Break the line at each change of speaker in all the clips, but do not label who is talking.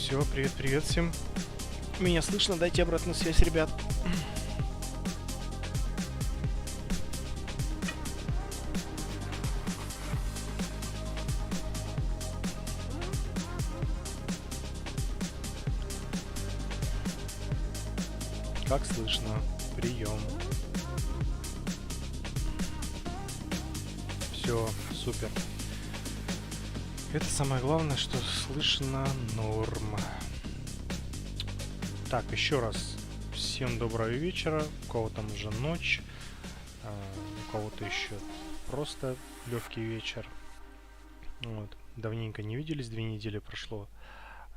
Все, привет всем. Меня слышно? Дайте обратную связь, ребят. Как слышно? Прием. Все, супер. Это самое главное, что слышно норм. Так, еще раз. Всем доброго вечера. У кого там уже ночь. У кого-то еще просто легкий вечер. Вот. Давненько не виделись, 2 недели прошло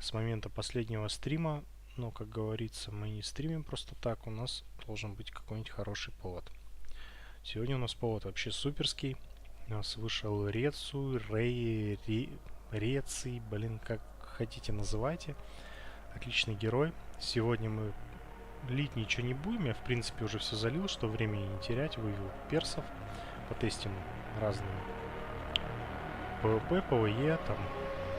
с момента последнего стрима. Но, как говорится, мы не стримим просто так. У нас должен быть какой-нибудь хороший повод. Сегодня у нас повод вообще суперский. У нас вышел Рецу, Реций, как хотите называйте. Отличный герой. Сегодня мы лить ничего не будем. Я, в принципе, уже все залил, что времени не терять. Вывел персов. Потестим разные PvP, PvE, там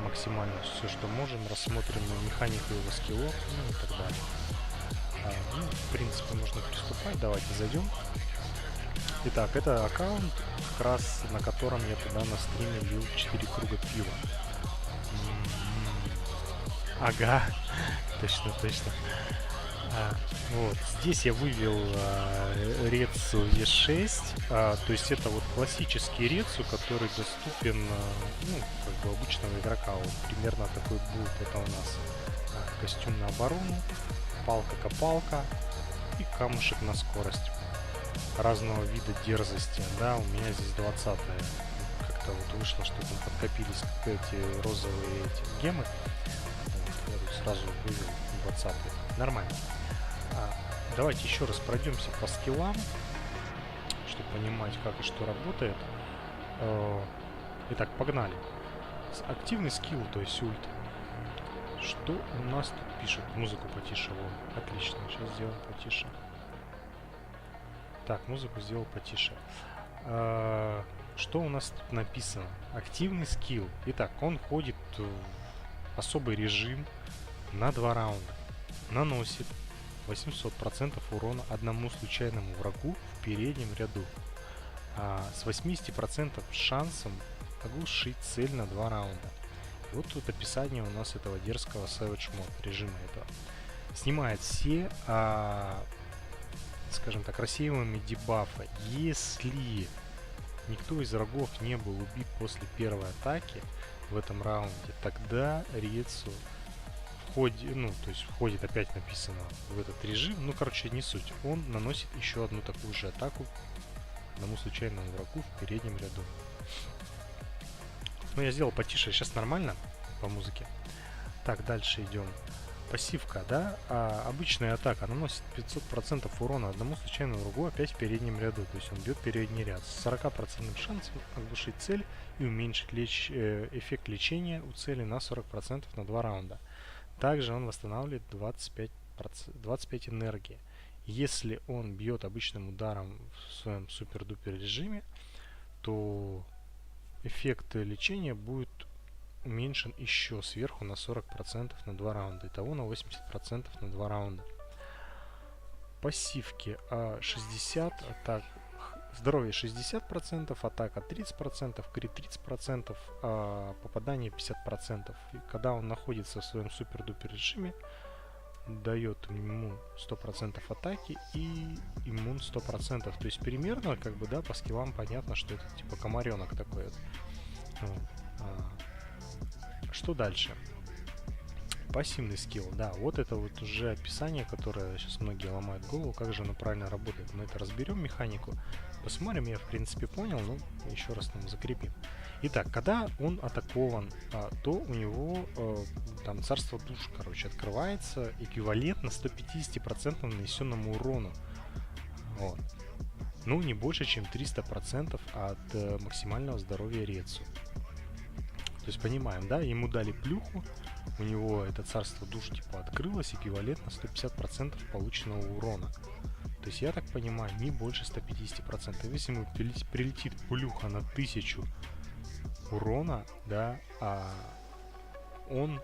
максимально все, что можем. Рассмотрим механику его скиллов, ну и так далее. В принципе, можно приступать. Давайте зайдем. Итак, это аккаунт, как раз на котором я тогда на стриме лил 4 круга пива. Ага, точно. Вот, здесь я вывел Рецу E6, то есть это вот классический Рецу, который доступен, как бы обычного игрока. Вот примерно такой будет. Это у нас костюм на оборону, палка-копалка и камушек на скорость. Разного вида дерзости, да, у меня здесь 20-е. Как-то вот вышло, что там подкопились эти розовые гемы. Вот, я тут сразу вывел 20-е. Нормально. Давайте еще раз пройдемся по скиллам, чтобы понимать, как и что работает. Итак, погнали. Активный скилл, то есть ульт. Что у нас тут пишет? Музыку потише. Во. Отлично, сейчас сделаем потише. Так, музыку сделал потише. Что у нас тут написано? Активный скилл. Итак, он входит в особый режим на 2 раунда. Наносит 800% урона одному случайному врагу в переднем ряду. С 80% шансом оглушить цель на 2 раунда. И вот тут описание у нас этого дерзкого Savage Mode, режима этого. Снимает все, скажем так, рассеиваемые дебафы. Если никто из врагов не был убит после первой атаки в этом раунде, тогда Рецу входит, опять написано, в этот режим. Не суть. Он наносит еще одну такую же атаку одному случайному врагу в переднем ряду. Я сделал потише, сейчас нормально по музыке. Так, дальше идем. Пассивка, да? Обычная атака наносит 500% урона одному случайному врагу опять в переднем ряду. То есть он бьет передний ряд с 40% шансом оглушить цель и уменьшить эффект лечения у цели на 40% на 2 раунда. Также он восстанавливает 25 энергии. Если он бьет обычным ударом в своем супер-дупер режиме, то эффект лечения будет уменьшен еще сверху на 40% на 2 раунда. Итого на 80% на 2 раунда. Пассивки 60, здоровье 60%, атака 30%, крит 30%, попадание 50%. И когда он находится в своем супер-дупер режиме, дает ему 100% атаки и иммун 100%. То есть примерно, по скиллам понятно, что это типа комаренок такой вот. Что дальше? Пассивный скилл, да, вот это вот уже описание, которое сейчас многие ломают голову, как же оно правильно работает. Мы это разберем, механику, посмотрим, я в принципе понял, но еще раз нам закрепим. Итак, когда он атакован, то у него там царство душ, открывается эквивалентно 150% нанесенному урону. Вот. Не больше, чем 300% от максимального здоровья Рецу. То есть понимаем, да, ему дали плюху, у него это царство душ открылось, эквивалентно 150% полученного урона. То есть я так понимаю, не больше 150%. Если ему прилетит плюха на 1000 урона, да, он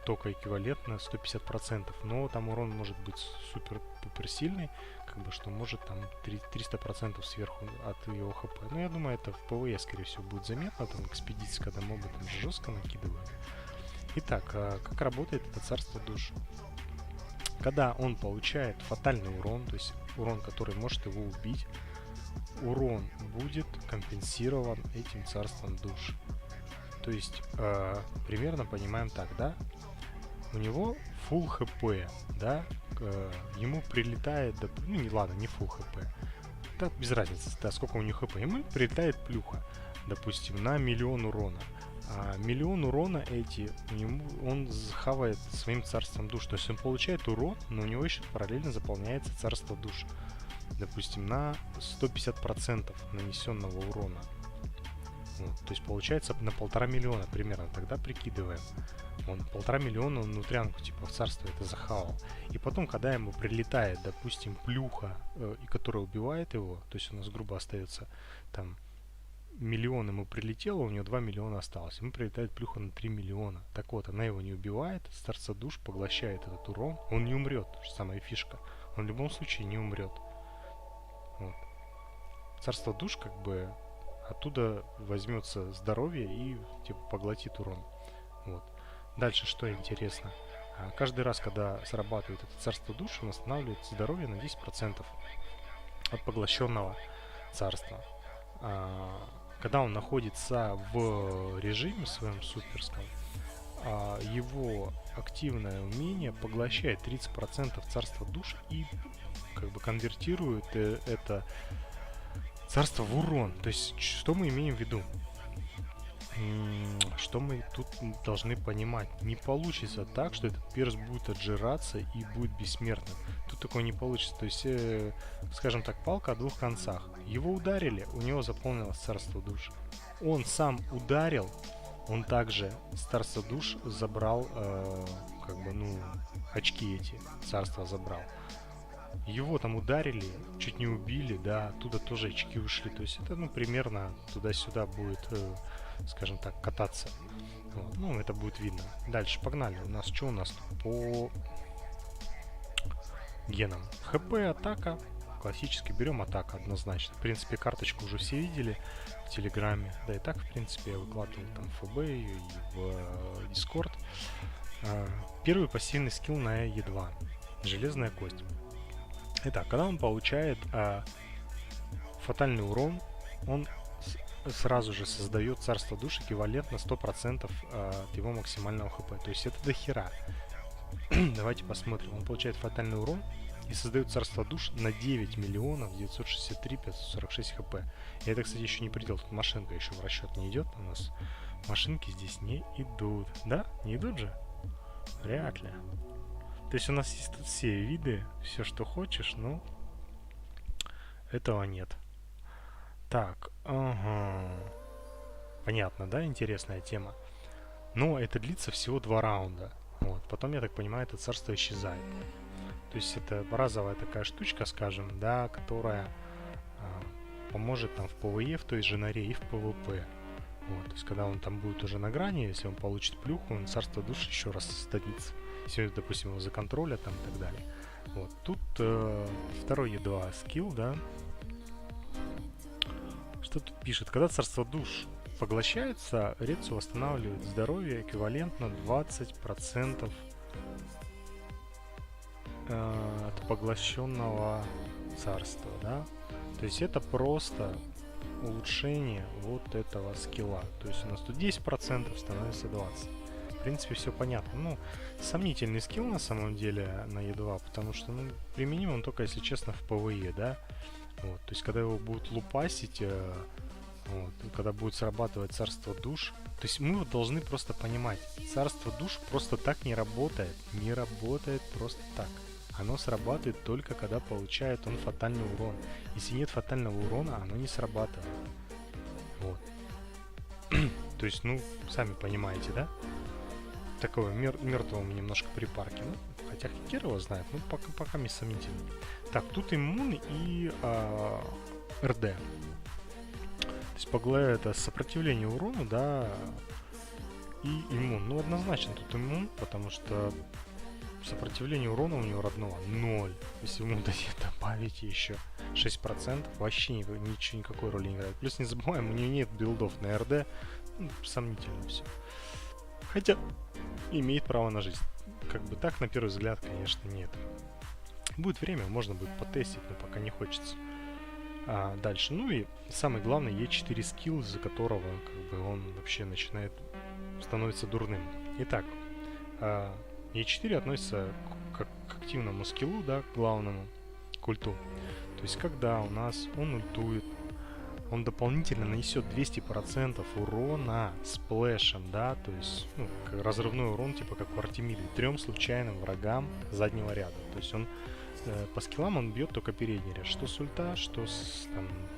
только эквивалентно 150%, но там урон может быть супер-пупер сильный, как бы, что может там 300% сверху от его хп. Но я думаю, это в ПВЕ, скорее всего, будет заметно, там экспедиции, когда мобы там жестко накидывают. Итак, как работает это царство душ? Когда он получает фатальный урон, то есть урон, который может его убить, урон будет компенсирован этим царством душ. То есть примерно понимаем так, да? У него full хп, да? Ему прилетает, ну не ладно, не full хп. Да, без разницы, да, сколько у него хп. Ему прилетает плюха, допустим, на 1 000 000 урона. А 1 000 000 урона он захавает своим царством душ. То есть он получает урон, но у него еще параллельно заполняется царство душ. Допустим, на 150% нанесенного урона. Вот, то есть получается на 1,5 миллиона примерно. Тогда прикидываем. Он 1,5 миллиона внутрянку типа в царство это захавал. И потом, когда ему прилетает, допустим, плюха, которая убивает его, то есть у нас грубо остается там 1 миллион ему прилетело, у него 2 миллиона осталось. Ему прилетает плюха на 3 миллиона. Так вот, она его не убивает, царство душ поглощает этот урон. Он не умрет, то же самая фишка. Он в любом случае не умрет. Вот. Царство душ как бы оттуда возьмется здоровье и типа поглотит урон. Вот. Дальше что интересно. Каждый раз, когда срабатывает это царство душ, он восстанавливает здоровье на 10% от поглощенного царства. Когда он находится в режиме своем суперском, его активное умение поглощает 30% царства душ и как бы конвертирует это царство в урон. То есть, что мы имеем в виду? Что мы тут должны понимать? Не получится так, что этот перс будет отжираться и будет бессмертным. Тут такое не получится. То есть, скажем так, палка о двух концах. Его ударили, у него заполнилось царство душ. Он сам ударил, он также с царства душ забрал, очки эти, царство забрал. Его там ударили, чуть не убили, да, оттуда тоже очки ушли. То есть это, примерно туда-сюда будет, скажем так, кататься. Вот. Это будет видно. Дальше, погнали. Что у нас тут по генам? ХП, атака. Классически берем атака однозначно. В принципе, карточку уже все видели в Телеграме. Да и так, в принципе, я выкладывал там в ФБ и в Дискорд. Первый пассивный скилл на Е2. Железная кость. Итак, когда он получает фатальный урон, он сразу же создает царство душ эквивалентно 100% от его максимального хп. То есть это дохера. Давайте посмотрим. Он получает фатальный урон и создает царство душ на 9 миллионов 963 546 хп. И это, кстати, еще не предел. Тут машинка еще в расчет не идет. У нас машинки здесь не идут. Да? Не идут же? Вряд ли. То есть у нас есть тут все виды, все, что хочешь, но этого нет. Так, ага. Понятно, да? Интересная тема. Но это длится всего 2 раунда. Вот. Потом, я так понимаю, это царство исчезает. То есть это разовая такая штучка, скажем, да, которая поможет там в ПВЕ, в той же норе и в ПВП. Вот. То есть когда он там будет уже на грани, если он получит плюху, он царство душ еще раз создадится. Если, допустим, его законтролят там и так далее. Вот. Тут второй Е2 скилл, да. Что тут пишет? Когда царство душ поглощается, Рецу восстанавливает здоровье эквивалентно 20% от поглощенного царства, да. То есть это просто улучшение вот этого скилла. То есть у нас тут 10% становится 20%. В принципе, все понятно. Сомнительный скилл на самом деле на Е2, потому что, применим он только, если честно, в ПВЕ, да. Вот, то есть, когда его будут лупасить, когда будет срабатывать царство душ, то есть мы должны просто понимать, царство душ просто так не работает. Не работает просто так. Оно срабатывает только когда получает он фатальный урон. Если нет фатального урона, оно не срабатывает. Вот. То есть, сами понимаете, да? Такого мертвого немножко припарки. Хотя хер его знает, пока не сомнительно. Так, тут иммун и РД. То есть это сопротивление урону, да, и иммун. Ну, однозначно тут иммун, потому что сопротивление урона у него родного 0. Если ему добавить еще 6%, вообще ничего, никакой роли не играет. Плюс не забываем, у него нет билдов на РД. Ну, сомнительно все. Хотя имеет право на жизнь. Как бы так, на первый взгляд, конечно, нет. Будет время, можно будет потестить, но пока не хочется. Дальше. Ну и самый главный Е4 скилл, из-за которого как бы он вообще становится дурным. Итак, Е4 относится к активному скиллу, да, к главному, к ульту. То есть, когда у нас он ультует, он дополнительно нанесет 200% урона сплэшем, да, то есть, ну, разрывной урон, типа как в Артемиде, 3 случайным врагам заднего ряда. То есть он по скиллам он бьет только передний ряд, что с ульта, что с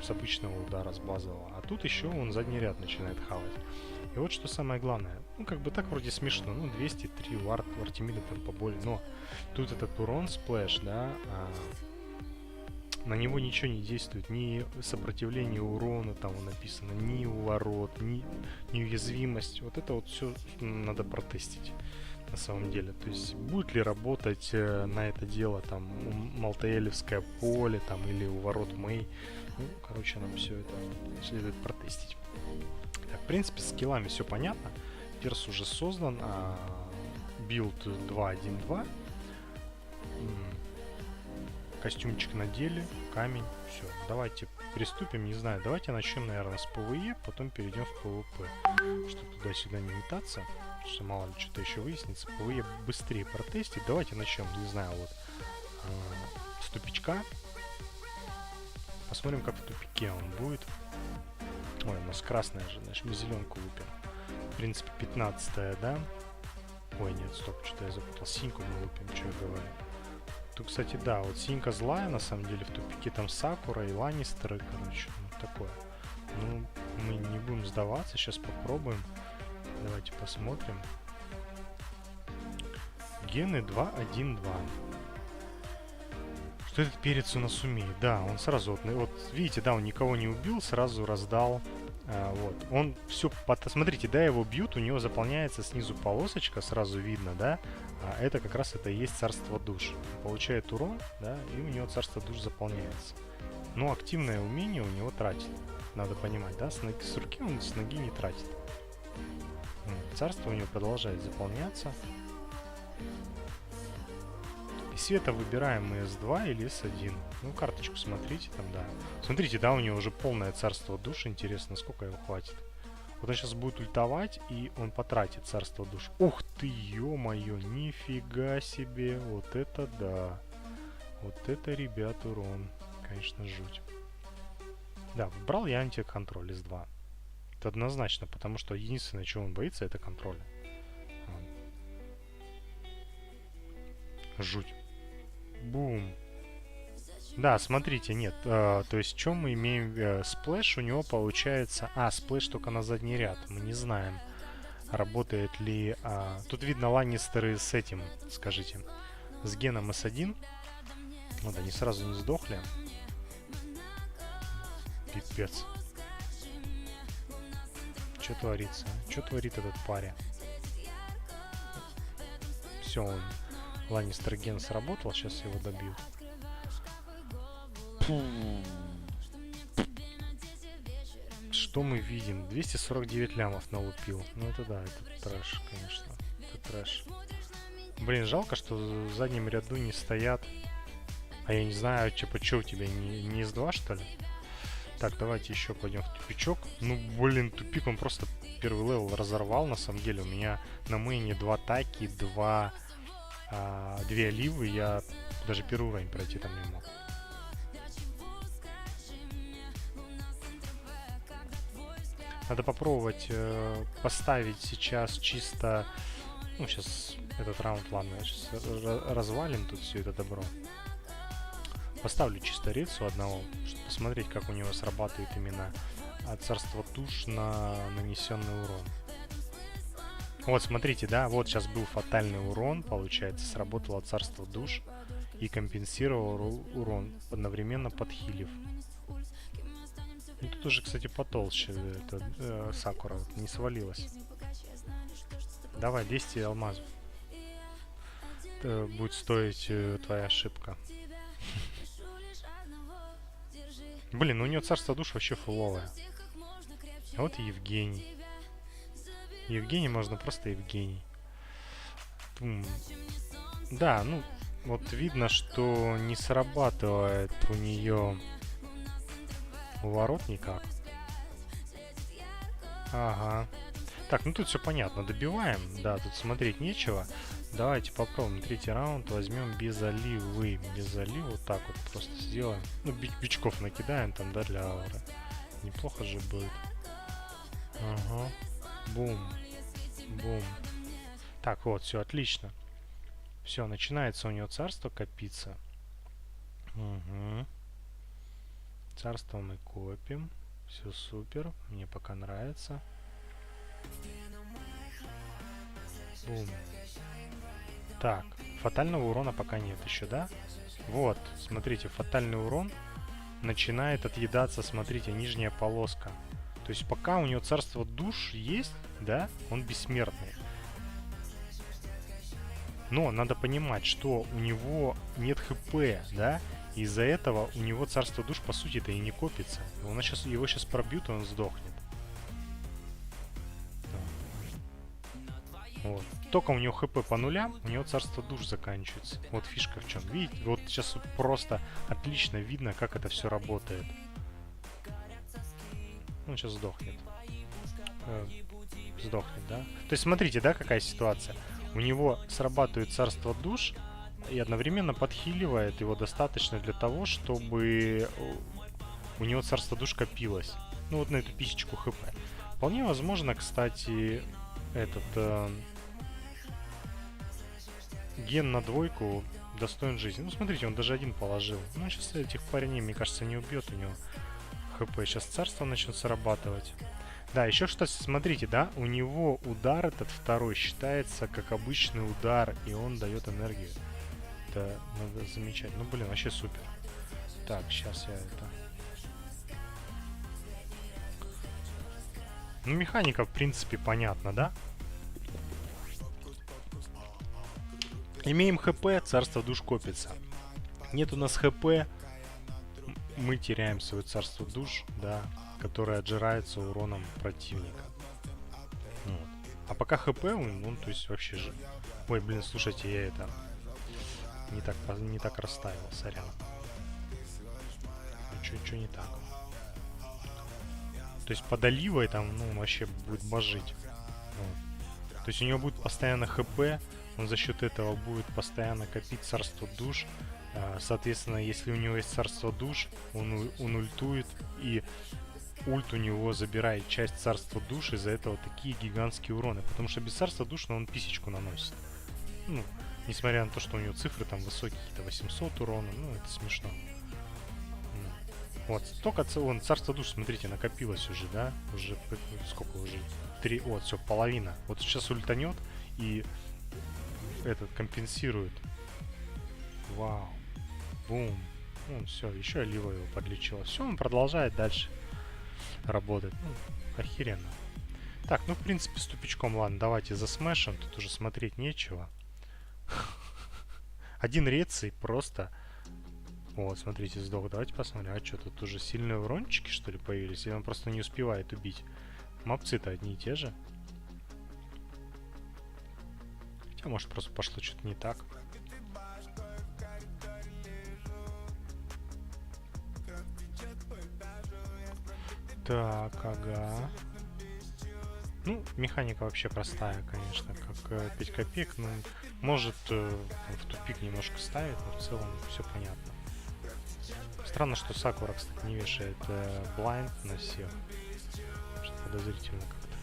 обычного удара, с базового. А тут еще он задний ряд начинает хавать. И вот что самое главное. Ну, как бы так вроде смешно. Ну, 203 в Артемиде там поболее. Но тут этот урон сплэш, да, на него ничего не действует. Ни сопротивление урона там написано, ни уворот, ни уязвимость. Вот это вот все надо протестить. На самом деле, то есть будет ли работать на это дело там Малтаэлевское поле там или у ворот Мэй. Ну, короче, нам все это следует протестить. Так, в принципе, с скиллами все понятно. Перс уже создан, билд 2.1.2. Костюмчик надели, камень, все. Давайте приступим, не знаю, давайте начнем, наверное, с ПВЕ, потом перейдем в ПВП, чтобы туда-сюда не метаться. Что мало ли что-то еще выяснится. ПВЕ быстрее протестить. Давайте начнем, не знаю, вот с тупичка. Посмотрим, как в тупике он будет. Ой, у нас красная же, значит, мы зеленку выпьем. В принципе, 15-я, да? Ой, нет, стоп, что-то я запутал. Синьку мы выпьем, что я говорю. Тут, кстати, да, вот синька злая, на самом деле, в тупике там Сакура и Ланнистеры, короче, ну, такое. Ну, мы не будем сдаваться, сейчас попробуем. Давайте посмотрим. Гены 2.1.2. Что этот перец у нас умеет? Да, он сразу, вот видите, да, он никого не убил, сразу раздал. Вот, он все, смотрите, да, его бьют, у него заполняется снизу полосочка, сразу видно, да. Это как раз это и есть царство душ. Он получает урон, да, и у него царство душ заполняется. Но активное умение у него тратит. Надо понимать, да, с руки он с ноги не тратит. Царство у него продолжает заполняться. И света выбираем мы S2 или S1. Ну, карточку смотрите там, да. Смотрите, да, у него уже полное царство душ. Интересно, сколько его хватит. Вот он сейчас будет ультовать, и он потратит царство душ. Ух ты, ё-моё, нифига себе. Вот это да. Вот это, ребят, урон. Конечно, жуть. Да, выбрал я антиконтроль S2. Это однозначно, потому что единственное, чего он боится, это контроля. Жуть. Бум. Да, смотрите, нет. То есть, что мы имеем? Сплэш у него получается... сплэш только на задний ряд. Мы не знаем, работает ли... Тут видно Ланнистеры с этим, скажите. С геном S1. Вот, они сразу не сдохли. Пипец. Что творится? Что творит этот парень? Все, он... Ланнистер ген сработал, сейчас его добью. Что мы видим? 249 лямов налупил. Ну это да, это трэш, конечно. Это трэш. Блин, жалко, что в заднем ряду не стоят. А я не знаю, типа, что у тебя, не S2, что ли? Так, давайте еще пойдем в тупичок. Ну, блин, тупик, он просто первый левел разорвал, на самом деле. У меня на мейне 2 таки, 2 оливы, я даже первый уровень пройти там не мог. Надо попробовать поставить сейчас чисто... Ну, сейчас этот раунд, ладно, сейчас развалим тут все это добро. Поставлю чисто рецу одного, чтобы посмотреть, как у него срабатывает именно царство душ на нанесенный урон. Вот, смотрите, да, вот сейчас был фатальный урон, получается, сработало царство душ и компенсировал урон, одновременно подхилив. Ну, тут уже, кстати, потолще это Сакура, не свалилась. Давай, 200 алмазов. Будет стоить твоя ошибка. Блин, ну у него царство душ вообще фуловое. А вот и Евгений. Евгений можно просто Евгений. Да, ну, вот видно, что не срабатывает у нее уворот никак. Ага. Так, ну тут все понятно. Добиваем. Да, тут смотреть нечего. Давайте попробуем третий раунд. Возьмем без оливы. Без оливы вот так вот просто сделаем. Ну, бичков накидаем там, да, для ауры. Неплохо же будет. Ага. Бум. Бум. Так, вот, все отлично. Все, начинается у него царство копиться. Угу. Царство мы копим. Все супер. Мне пока нравится. Бум. Так, фатального урона пока нет еще, да? Вот, смотрите, фатальный урон начинает отъедаться, смотрите, нижняя полоска. То есть пока у него царство душ есть, да, он бессмертный. Но надо понимать, что у него нет хп, да, из-за этого у него царство душ по сути-то и не копится. Его сейчас пробьют, и он сдохнет. Вот. Только у него хп по нулям, у него царство душ заканчивается. Вот фишка в чем. Видите, вот сейчас просто отлично видно, как это все работает. Он сейчас сдохнет. Сдохнет, да? То есть смотрите, да, какая ситуация. У него срабатывает царство душ и одновременно подхиливает его достаточно для того, чтобы у него царство душ копилось. Ну вот на эту писечку хп. Вполне возможно, кстати, этот ген на двойку достоин жизни. Ну смотрите, он даже один положил. Ну сейчас этих парней, мне кажется, не убьет, у него хп. Сейчас царство начнет срабатывать. Да, еще что, смотрите, да, у него удар этот второй считается как обычный удар, и он дает энергию. Это надо замечать. Ну, блин, вообще супер. Так, сейчас я это... Ну, механика, в принципе, понятна, да? Имеем хп, царство душ копится. Нет у нас хп, мы теряем свое царство душ, да, которое отжирается уроном противника. Вот. А пока хп, он, то есть вообще же... Ой, блин, слушайте, я это... Не так расставил, сорян. Чё не так? То есть под оливой там, ну, вообще будет божить. Вот. То есть у него будет постоянно хп, он за счет этого будет постоянно копить царство душ. Соответственно, если у него есть царство душ, он ультует, и ульт у него забирает часть царства душ, из-за этого такие гигантские уроны. Потому что без царства душ, он писечку наносит. Ну, несмотря на то, что у него цифры там высокие, какие-то 800 урона, ну, это смешно. Вот, только он царство душ, смотрите, накопилось уже, да? Уже, сколько уже? 3, вот, все, половина. Вот сейчас ультанет, и этот компенсирует. Вау. Бум. Ну, все, еще олива его подлечила. Все, он продолжает дальше работать. Ну, охеренно. Так, ну, в принципе, с тупичком, ладно, давайте засмешим. Тут уже смотреть нечего. Один реций просто... Вот, смотрите, сдох. Давайте посмотрим. А что, тут уже сильные урончики, что ли, появились? Или он просто не успевает убить? Мопцы-то одни и те же. Хотя, может, просто пошло что-то не так. Так, ага. Ну, механика вообще простая, конечно, как 5 копеек. Ну, может в тупик немножко ставит, но в целом все понятно. Странно, что Сакура, кстати, не вешает blind на всех. Что подозрительно как-то.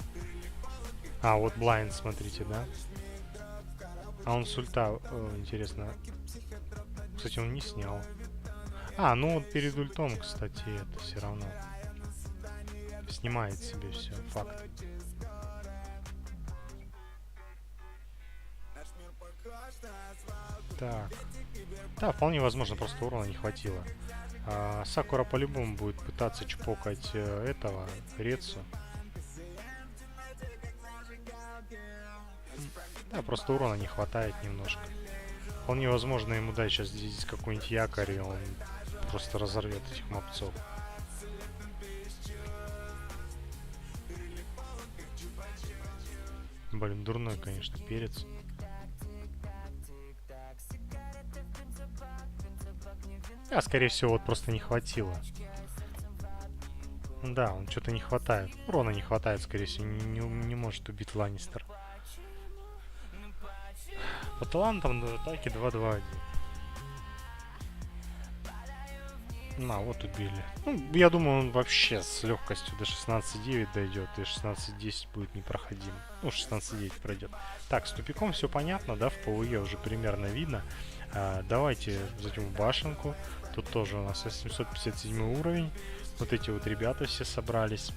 А, вот blind, смотрите, да? А он с ульта, интересно. Кстати, он не снял. А, ну вот перед ультом, кстати, это все равно. Снимает себе все, факт. Так. Да, вполне возможно, просто урона не хватило. Сакура по-любому будет пытаться чпокать этого Рецу. Да, просто урона не хватает немножко. Вполне возможно ему дать сейчас здесь какой-нибудь якорь, и он просто разорвет этих мопцов. Блин, дурной, конечно, перец. А, скорее всего, вот просто не хватило. Да, он что-то не хватает. Урона не хватает, скорее всего, не может убить Ланнистер. По талантам до атаки 2-2-1. На, вот убили. Ну, я думаю, он вообще с легкостью до 16-9 дойдет, и 16-10 будет непроходим. Ну, 16-9 пройдет. Так, с тупиком все понятно, да, в ПВЕ уже примерно видно. Давайте зайдем в башенку. Тут тоже у нас 857 уровень. Вот эти вот ребята все собрались.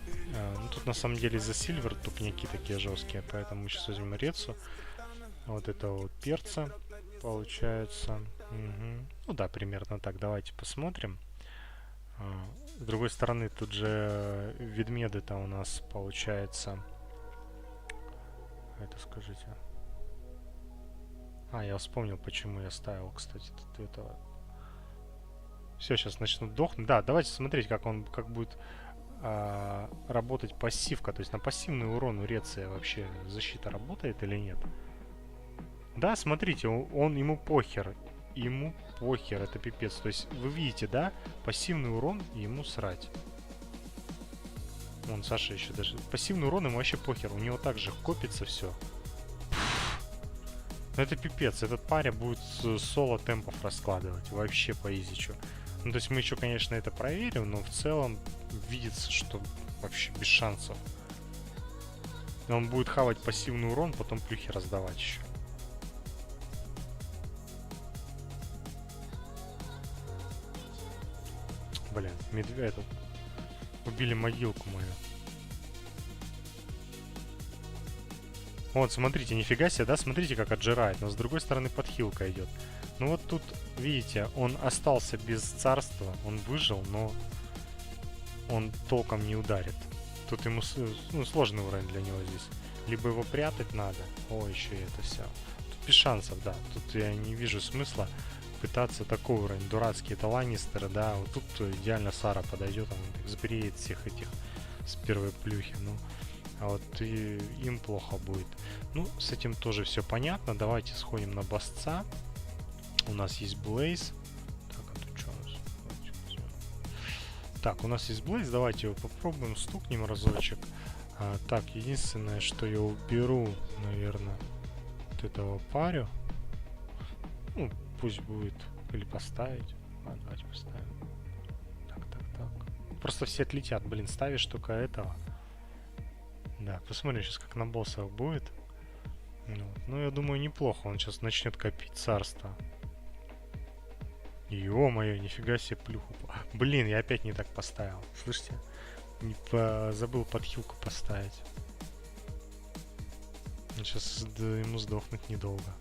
Ну, тут на самом деле за Сильвер тупняки такие жесткие, поэтому мы сейчас возьмем Рецу. Вот это вот перца получается. Угу. Ну да, примерно так. Давайте посмотрим. С другой стороны, тут же ведмеды-то у нас получается. Это скажите. Я вспомнил, почему я ставил, кстати, тут этого. Все, сейчас начнут дохнуть. Да, давайте смотреть, как будет работать пассивка. То есть на пассивный урон у Реция вообще защита работает или нет? Да, смотрите, ему похер. Ему похер, это пипец. То есть вы видите, да, пассивный урон, и ему срать. Вон, Саша еще даже... Пассивный урон ему вообще похер. У него также копится все. Но это пипец. Этот паря будет соло темпов раскладывать. Вообще по изичу. Ну, то есть мы еще, конечно, это проверим, но в целом видится, что вообще без шансов. Он будет хавать пассивный урон, потом плюхи раздавать еще. Блин, медведь. Убили могилку мою. Вот, смотрите, нифига себе, да? Смотрите, как отжирает. Но с другой стороны подхилка идет. Ну вот тут, видите, он остался без царства. Он выжил, но он толком не ударит. Тут ему сложный уровень для него здесь. Либо его прятать надо. О, еще и это все. Тут без шансов, да. Тут я не вижу смысла пытаться такой уровень. Дурацкие это Ланнистеры, да. Вот тут идеально Сара подойдет, он сбреет всех этих с первой плюхи. Ну, а вот и им плохо будет. Ну, с этим тоже все понятно. Давайте сходим на басца. У нас есть Блейз. Так, а тут что у нас? Так, у нас есть Блейз. Давайте его попробуем, стукнем разочек. Так, единственное, что я уберу, наверное, вот этого парю. Ну, пусть будет. Или поставить. Давайте поставим. Так. Просто все отлетят. Блин, ставишь только этого. Да, посмотрим сейчас, как на боссах будет. Ну, я думаю, неплохо. Он сейчас начнет копить царство. Ё-моё, нифига себе плюху. Блин, я опять не так поставил. Слышите? Забыл подхилку поставить. Сейчас ему сдохнуть недолго.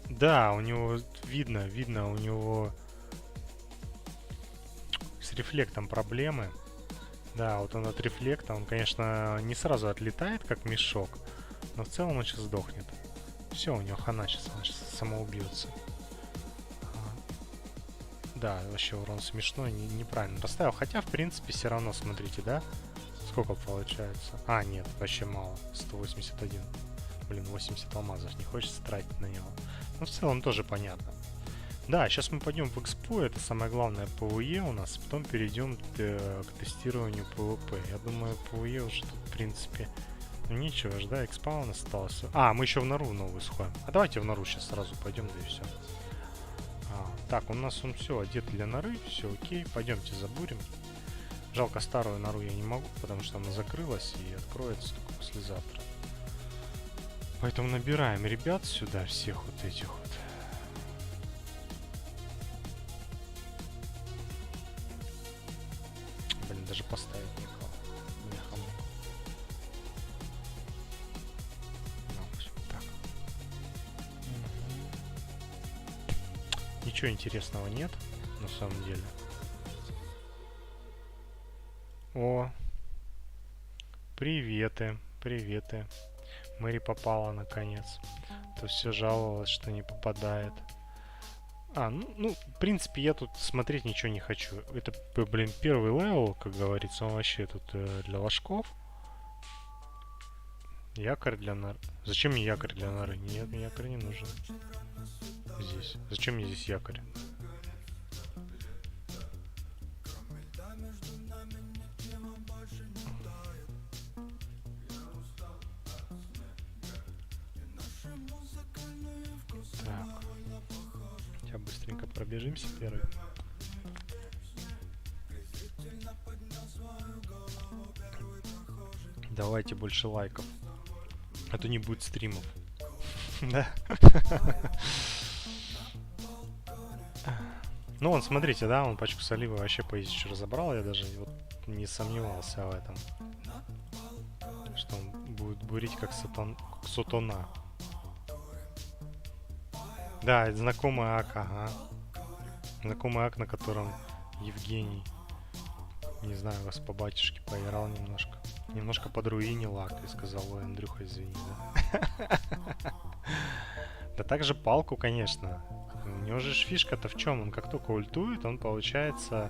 Да, у него видно, у него с рефлектом проблемы. Да, вот он от рефлекта, он, конечно, не сразу отлетает, как мешок, но в целом он сейчас сдохнет. Все, у него хана сейчас, он сейчас самоубьется. Да, вообще урон смешной, неправильно поставил. Хотя, в принципе, все равно, смотрите, да? Сколько получается? Нет, вообще мало. 181. Блин, 80 алмазов. Не хочется тратить на него. Но в целом тоже понятно. Да, сейчас мы пойдем в экспо. Это самое главное ПВЕ у нас. Потом перейдем к тестированию ПВП. Я думаю, ПВЕ уже тут, в принципе, нечего ж, да? Экспа у нас осталось. Мы еще в нору новую сходим. Давайте в нору сейчас сразу пойдем, да и все. Так, у нас он все одет для норы, все окей, пойдемте забурим. Жалко, старую нору я не могу, потому что она закрылась и откроется только послезавтра. Поэтому набираем ребят сюда, всех вот этих вот. Блин, даже поставить никого. Бляха-муха. Так. Ничего интересного нет, на самом деле. О, Приветы, приветы. Мэри попала наконец. То все жаловалась, что не попадает. Ну, в принципе, я тут смотреть ничего не хочу. Это, блин, первый левел, как говорится, он вообще тут для ложков. Якорь для нор. Зачем мне якорь для норы? Нет, мне якорь не нужен. Здесь. Зачем мне здесь якорь? Так. Сейчас быстренько пробежимся первый. Давайте больше лайков. А то не будет стримов. Да. Ну, вон, смотрите, да, он пачку соливы вообще по изичу разобрал. Я даже вот не сомневался в этом. Что он будет бурить как сутона. Да, это знакомый ак, ага. Знакомый ак, на котором Евгений, не знаю, вас по батюшке поиграл немножко. Немножко подруинил ак и сказал: ой, Андрюха, извини, да. Да также палку, конечно. У него же фишка-то в чем? Он как только ультует, он получается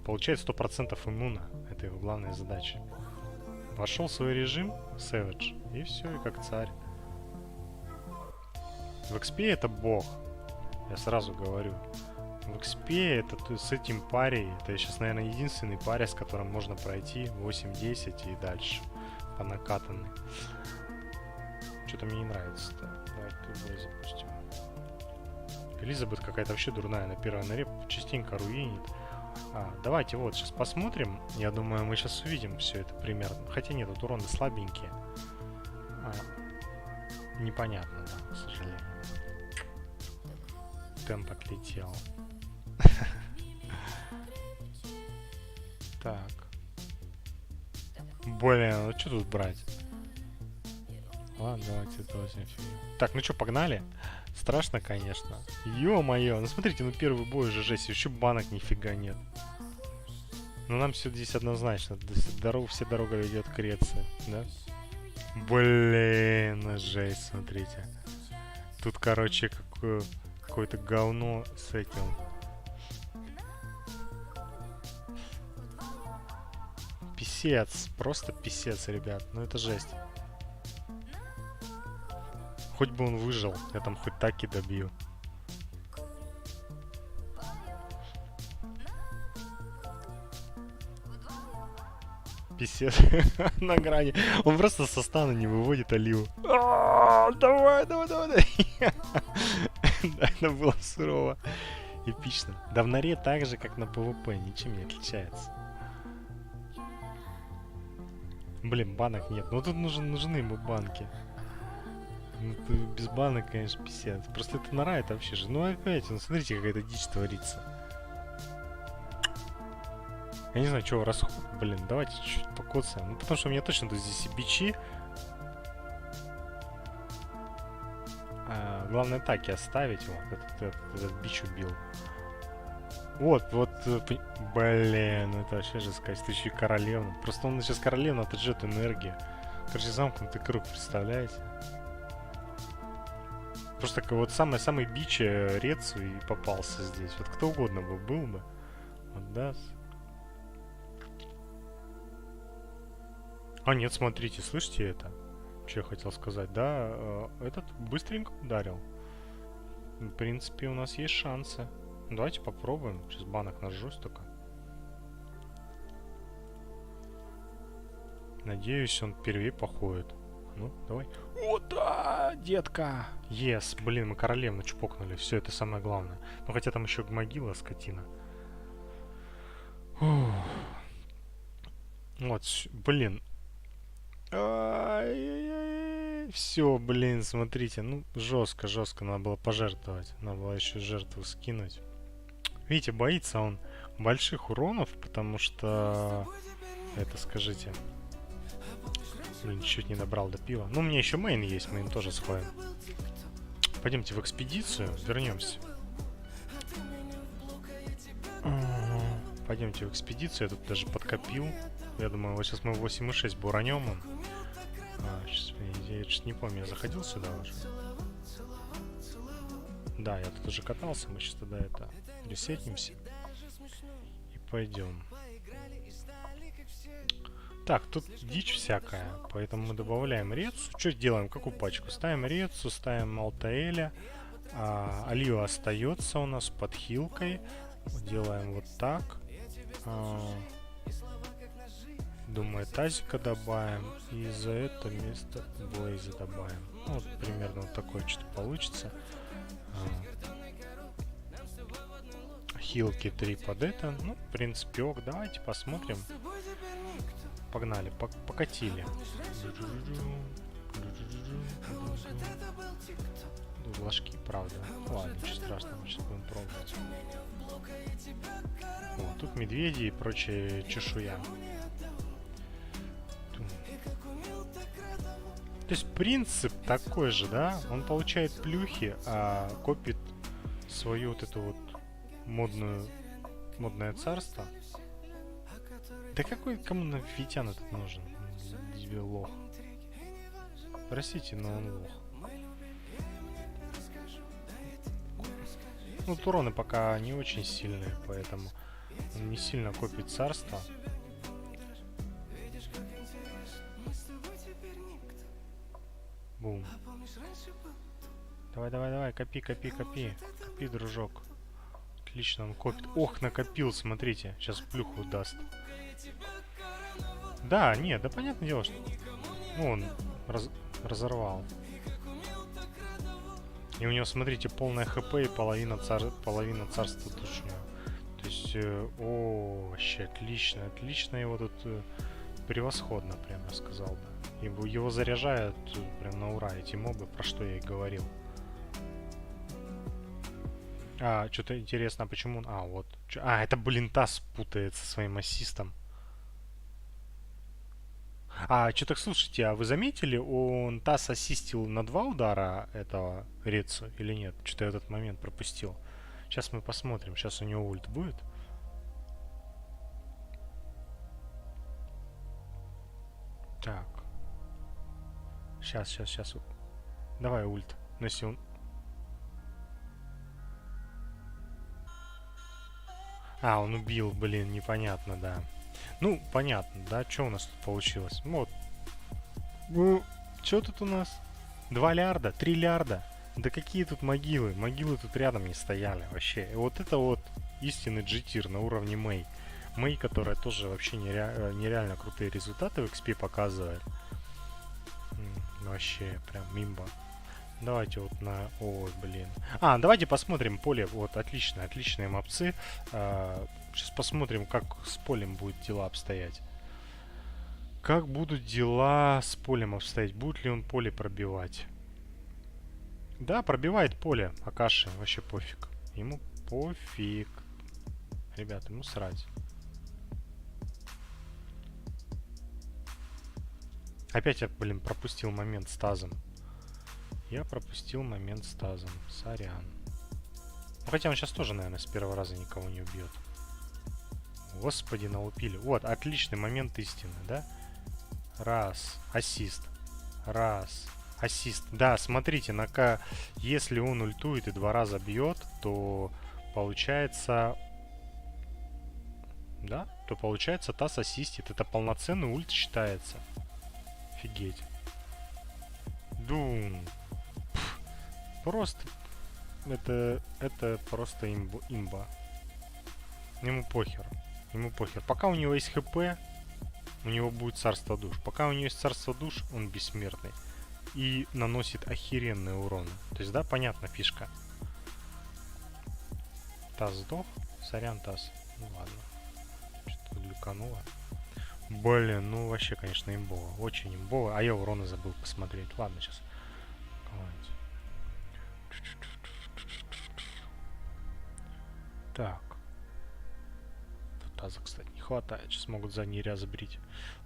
100% иммуна. Это его главная задача. Вошел в свой режим, Savage, и все, и как царь. В XP это бог. Я сразу говорю. В XP это с этим парей. Это сейчас, наверное, единственный парень, с которым можно пройти 8-10 и дальше. По накатанной. Что-то мне не нравится-то. Давайте тут бой запустим. Элизабет какая-то вообще дурная на первой норе. Частенько руинит. Давайте вот сейчас посмотрим. Я думаю, мы сейчас увидим все это примерно. Хотя нет, тут уроны слабенькие. Непонятно, да, к сожалению. Темп отлетел. Так. Блин, ну что тут брать? Ладно, давайте это возьмем. Так, ну что, погнали? Страшно, конечно. Ё-моё, ну смотрите, ну первый бой уже жесть, еще банок нифига нет. Ну нам все здесь однозначно. Вся дорога ведет к Греции, да? Блин, жесть, смотрите. Тут, короче, какое-то говно с этим. Писец, просто писец, ребят. Ну это жесть. Хоть бы он выжил, я там хоть так и добью. Писец на грани. Он просто со стана не выводит Оливу. Давай. Да, это было сурово. Эпично. Да в норе так же, как на PvP, ничем не отличается. Блин, банок нет. Ну тут нужны ему банки. Ну, без банок, конечно, писец. Просто это нора, это вообще же. Ну опять, ну смотрите, какая-то дичь творится. Я не знаю, что расход. Блин, давайте чуть-чуть покоцаем. Ну потому что у меня точно тут здесь и бичи. Главное атаки оставить. Вот, этот бич убил. Вот. Блин, это вообще же сказать. Это еще и королевна. Просто он сейчас королевна отжет энергию. Короче, замкнутый круг, представляете? Просто вот самый бич Рецу и попался здесь. Вот кто угодно был бы. Вот, да. Нет, смотрите, слышите это? Что я хотел сказать? Да, этот быстренько ударил. В принципе, у нас есть шансы. Давайте попробуем. Сейчас банок нажжусь только. Надеюсь, он первее походит. Ну, давай. О, да, детка! Yes, блин, мы королевну чпокнули. Все, это самое главное. Ну, хотя там еще могила, скотина. Ух. Вот, блин. Все, блин, смотрите. Ну, жестко. Надо было пожертвовать. Надо было еще жертву скинуть. Видите, боится он больших уронов, потому что... Это, скажите... Блин, чуть не добрал до пива. Ну, у меня еще мейн есть, мейн тоже сходим. Пойдемте в экспедицию, вернемся. Пойдемте в экспедицию, я тут даже подкопил. Я думаю, вот сейчас мы 8,6 буранем им. Сейчас, я чуть не помню, я заходил сюда уже. Да, я тут уже катался, мы сейчас тогда это ресетимся. И пойдем. Так, тут дичь всякая, поэтому мы добавляем рецу. Что делаем? Какую пачку? Ставим рецу, ставим алтаэля. Олива остается у нас под хилкой. Делаем вот так. Думаю, тазика добавим. И за это место блейза добавим. Ну, вот примерно вот такое что-то получится. Хилки 3 под это. Ну, в принципе, ок. Давайте посмотрим. Погнали, покатили. Ложки, правда. Ладно, ничего страшного, сейчас будем пробовать. О, тут медведи и прочая чешуя. То есть принцип такой же, да? Он получает плюхи, а копит свою вот эту вот модное царство. Да какой кому нафитян этот нужен? Дебил лох. Простите, но он лох. Ну, уроны пока не очень сильные, поэтому он не сильно копит царство. Бум. Давай, копи, дружок. Отлично, он копит. Ох, накопил, смотрите. Сейчас плюху даст. Да, нет, да понятное дело, что... Ну, он разорвал. И у него, смотрите, полная хп и половина царства души. То есть, вообще отлично его тут превосходно, прям я сказал бы. Его заряжают прям на ура эти мобы, про что я и говорил. Что-то интересно, почему... вот. Это, блин, Тасс путается со своим ассистом. Что-то, слушайте, а вы заметили, он Тасс ассистил на 2 удара этого Рецу или нет? Что-то я этот момент пропустил. Сейчас мы посмотрим. Сейчас у него ульт будет. Так. Сейчас. Давай ульт. Ну, если он... он убил, блин, непонятно, да. Ну, понятно, да, что у нас тут получилось? Вот. Ну, что тут у нас? 2 лярда, 3 лярда. Да какие тут могилы? Могилы тут рядом не стояли вообще. И вот это вот истинный GTR на уровне Мэй. Мэй, которая тоже вообще нереально крутые результаты в XP показывает. Вообще, прям мимба. Давайте вот на... Ой, блин. Давайте посмотрим поле. Вот, отличные мопцы. Сейчас посмотрим, как с полем будут дела обстоять. Как будут дела с полем обстоять? Будет ли он поле пробивать? Да, пробивает поле. Акаши, вообще пофиг. Ему пофиг. Ребята, ему срать. Опять я, блин, пропустил момент с тазом. Я пропустил момент с тазом. Сорян. Ну, хотя он сейчас тоже, наверное, с первого раза никого не убьет. Господи, налупили. Вот, отличный момент истины, да? Раз. Ассист. Раз. Ассист. Да, смотрите, если он ультует и 2 раза бьет, то получается... Да? То получается Тасс ассистит. Это полноценный ульт считается. Офигеть. Дум. Просто... Это просто имба. Ему похер. Пока у него есть хп, у него будет царство душ. Пока у него есть царство душ, он бессмертный. И наносит охеренные уроны. То есть, да, понятна фишка. Тасс сдох. Сорян, Тасс. Ну ладно. Что-то глюкануло. Блин, ну вообще, конечно, имбово. Очень имбово. А я уроны забыл посмотреть. Ладно, сейчас. Так. Таза, кстати, не хватает. Сейчас могут за ней разбрить.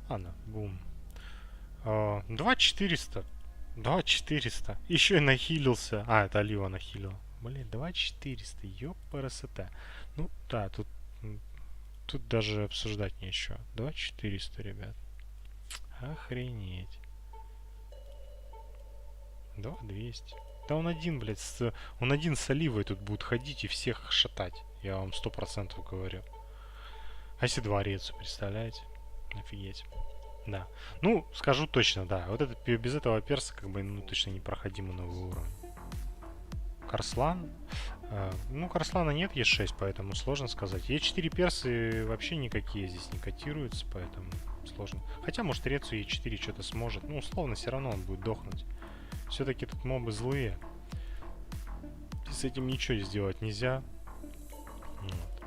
Ладно, бум. 2400. 2400. Еще и нахилился. Это Олива нахилил. Блин, 2400. Ёпрст. Ну, да, тут Тут даже обсуждать нечего. 2400, ребят. Охренеть. 2200. Да он один, блядь, он один с Оливой тут будет ходить и всех шатать. Я вам 100% говорю. А если дворец, представляете? Офигеть. Да. Ну, скажу точно, да. Вот это без этого перса, как бы, ну, точно непроходимый новый уровень. Карслан. Ну, Карслана нет Е6, поэтому сложно сказать. Е4 персы вообще никакие здесь не котируются, поэтому сложно. Хотя, может, Рецу Е4 что-то сможет. Ну, условно, все равно он будет дохнуть. Все-таки тут мобы злые. И с этим ничего сделать нельзя. Вот.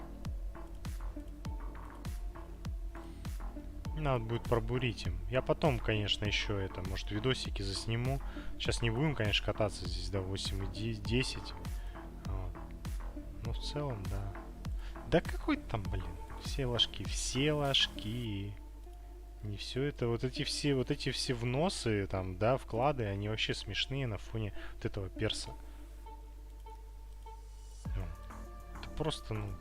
Надо будет пробурить им. Я потом, конечно, еще это, может, видосики засниму. Сейчас не будем, конечно, кататься здесь до 8 и 10. Вот. Ну, в целом, да. Да какой там, блин, все ложки, все ложки. Не все это, вот эти все вносы, там, да, вклады, они вообще смешные на фоне вот этого перса. Это просто, ну,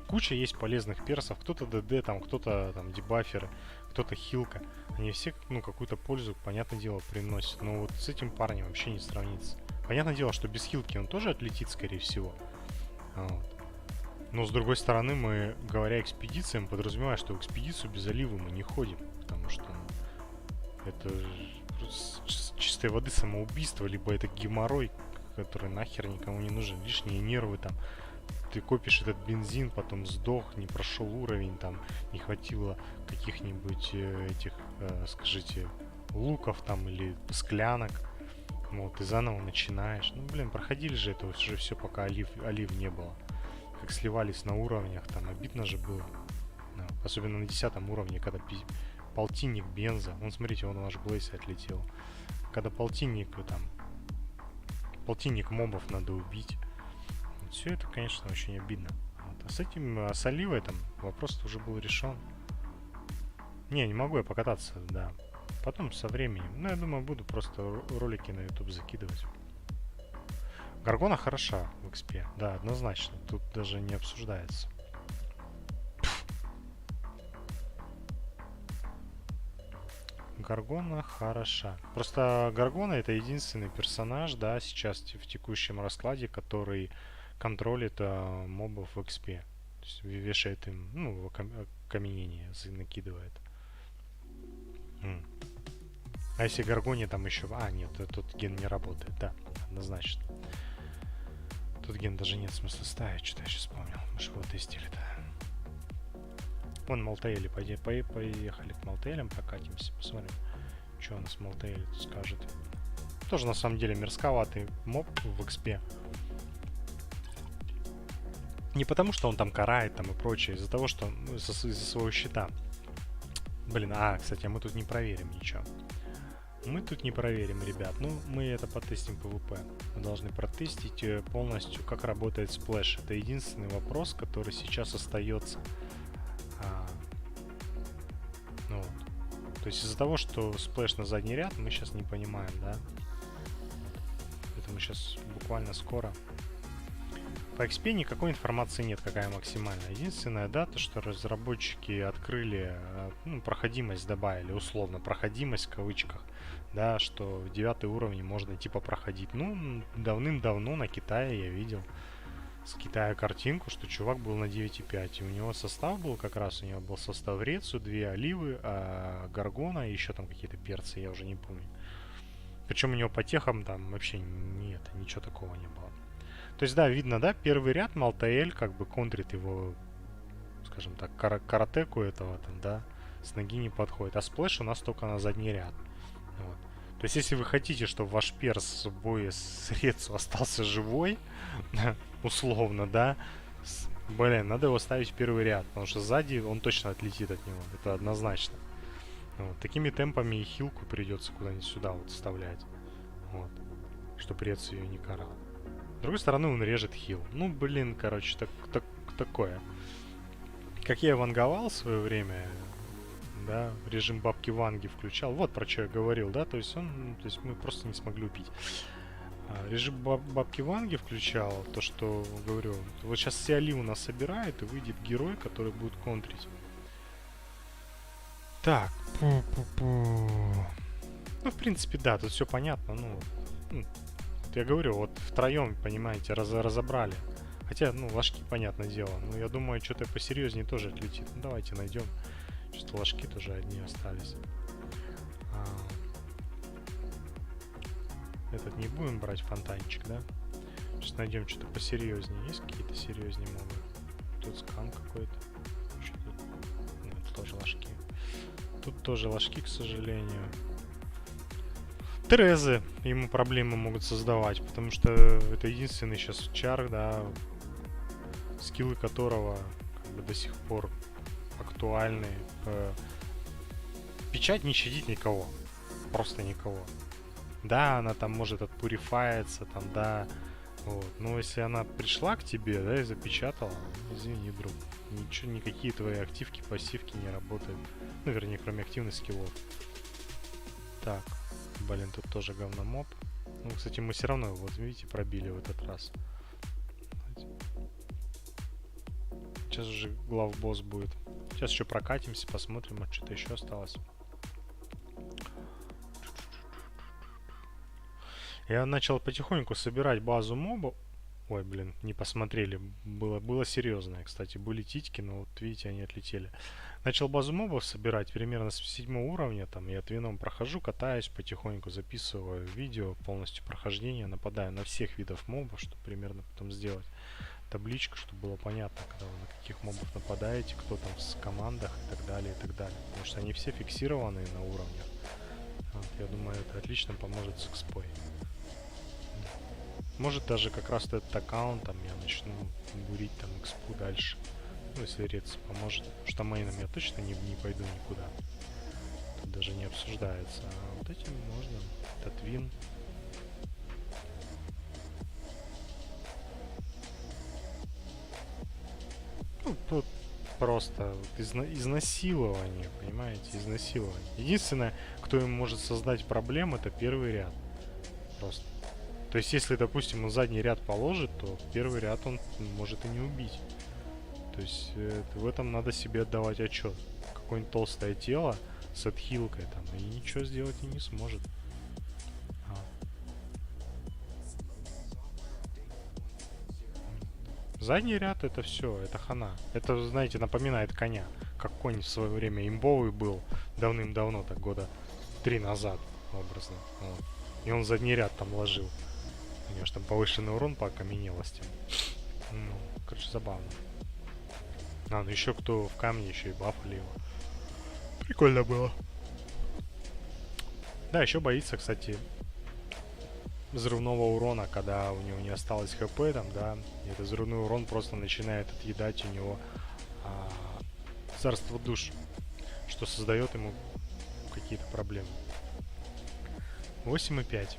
куча есть полезных персов. Кто-то ДД, там, кто-то там дебаферы, кто-то хилка. Они все, ну, какую-то пользу, понятное дело, приносят. Но вот с этим парнем вообще не сравнится. Понятное дело, что без хилки он тоже отлетит, скорее всего. Вот. Но с другой стороны, мы, говоря экспедициям, подразумеваем, что в экспедицию без Оливы мы не ходим. Потому что это с чистой воды самоубийство, либо это геморрой, который нахер никому не нужен. Лишние нервы там. Ты копишь этот бензин, потом сдох, не прошел уровень, там не хватило каких-нибудь этих, скажите, луков там или склянок. Вот, и заново начинаешь. Ну, блин, проходили же это уже все, пока олив не было. Как сливались на уровнях, там обидно же было. Да, особенно на 10 уровне, когда полтинник бенза. Вон, смотрите, вон ваш Блейс отлетел. Когда полтинник мобов надо убить. Вот все это, конечно, очень обидно. Вот. А с этим, с Оливой там вопрос уже был решен. Не могу я покататься, да. Потом со временем. Ну, я думаю, буду просто ролики на YouTube закидывать. Гаргона хороша в XP. Да, однозначно. Тут даже не обсуждается. Гаргона хороша. Просто Гаргона это единственный персонаж, да, сейчас в текущем раскладе, который контролит мобов в XP. То есть вешает им, ну, каменение накидывает. А если Гаргоне там еще... А, нет, тут ген не работает, да, однозначно. Тут ген даже нет смысла ставить, что-то я сейчас вспомнил. Мы же его тестили-то. Вон Малтеэли, поехали к Малтеэлям, прокатимся, посмотрим, что у нас Малтеэль скажет. Тоже на самом деле мерзковатый моб в XP. Не потому, что он там карает там и прочее, из-за того, что из-за своего щита. Блин, кстати, мы тут не проверим ничего. Мы тут не проверим, ребят. Ну, мы это потестим PvP. Мы должны протестить полностью, как работает сплэш. Это единственный вопрос, который сейчас остается. Ну вот. То есть из-за того, что сплэш на задний ряд, мы сейчас не понимаем, да? Это мы сейчас буквально скоро. По XP никакой информации нет, какая максимальная. Единственное, да, то, что разработчики открыли, ну, проходимость добавили, условно, проходимость в кавычках, да, что в 9 уровне можно типа проходить. Ну, давным-давно на Китае я видел с Китая картинку, что чувак был на 9.5, и у него состав был как раз, у него был состав Рецу, 2 Оливы, Гаргона и еще там какие-то перцы, я уже не помню. Причем у него по техам там вообще нет, ничего такого не было. То есть, да, видно, да, первый ряд Малтеэль как бы контрит его, скажем так, каратеку этого там, да, с ноги не подходит. А сплэш у нас только на задний ряд. Вот. То есть, если вы хотите, чтобы ваш перс в бое с Рецу остался живой, условно, да, блин, надо его ставить в первый ряд, потому что сзади он точно отлетит от него, это однозначно. Вот. Такими темпами и хилку придется куда-нибудь сюда вот вставлять, вот, чтобы Рецу ее не карал. С другой стороны, он режет хил. Ну, блин, короче, такое. Как я ванговал в свое время, да, режим бабки Ванги включал. Вот про что я говорил, да, то есть мы просто не смогли убить. Режим бабки Ванги включал, то что, говорю, вот сейчас Сиали у нас собирает и выйдет герой, который будет контрить. Так, ну, в принципе, да, тут все понятно, ну, я говорю, вот втроем, понимаете, разобрали. Хотя, ну, ложки, понятное дело. Но я думаю, что-то посерьезнее тоже отлетит. Ну, давайте найдем. Что ложки тоже одни остались. Этот не будем брать, фонтанчик, да? Сейчас найдем что-то посерьезнее. Есть какие-то серьезнее мобы? Тут скан какой-то. Что тут? Нет, тоже ложки. Тут тоже ложки, к сожалению. Терезы ему проблемы могут создавать, потому что это единственный сейчас чар, да, скиллы которого как бы до сих пор актуальны. Печать не щадит никого. Просто никого. Да, она там может отпурифаяться, там, да. Вот. Но если она пришла к тебе, да, и запечатала, извини, друг. Ничего, никакие твои активки, пассивки не работают. Ну, вернее, кроме активных скиллов. Так. Блин, тут тоже говномоб. Ну, кстати, мы все равно, вот видите, пробили в этот раз. Сейчас уже главбосс будет. Сейчас еще прокатимся, посмотрим, а что-то еще осталось. Я начал потихоньку собирать базу мобов. Ой, блин, не посмотрели. Было серьезное, кстати. Были титьки, но вот видите, они отлетели. Начал базу мобов собирать примерно с 7 уровня. Там я твином прохожу, катаюсь потихоньку, записываю видео, полностью прохождение, нападаю на всех видов мобов, чтобы примерно потом сделать табличку, чтобы было понятно, когда вы на каких мобов нападаете, кто там в командах и так далее, и так далее. Потому что они все фиксированные на уровнях. Вот, я думаю, это отлично поможет с экспой. Может даже как раз этот аккаунт там я начну бурить там экспу дальше. Ну, если Рец поможет. Потому что мейном я точно не пойду никуда. Тут даже не обсуждается. А вот этим можно. Этот вин. Ну, тут просто вот изнасилование, понимаете? Изнасилование. Единственное, кто им может создать проблем, это первый ряд. Просто. То есть, если, допустим, он задний ряд положит, то первый ряд он может и не убить. То есть, в этом надо себе отдавать отчет. Какое-нибудь толстое тело с отхилкой там, и ничего сделать и не сможет. Задний ряд это все, это хана. Это, знаете, напоминает коня. Как конь в свое время имбовый был давным-давно, так года 3 назад, образно. Вот. И он задний ряд там ложил. У него же там повышенный урон по окаменелости. Ну, короче, забавно. Ну еще кто в камне еще и бафали его. Прикольно было. Да, еще боится, кстати, взрывного урона, когда у него не осталось хп там, да. И этот взрывной урон просто начинает отъедать у него царство душ. Что создает ему какие-то проблемы. 8,5.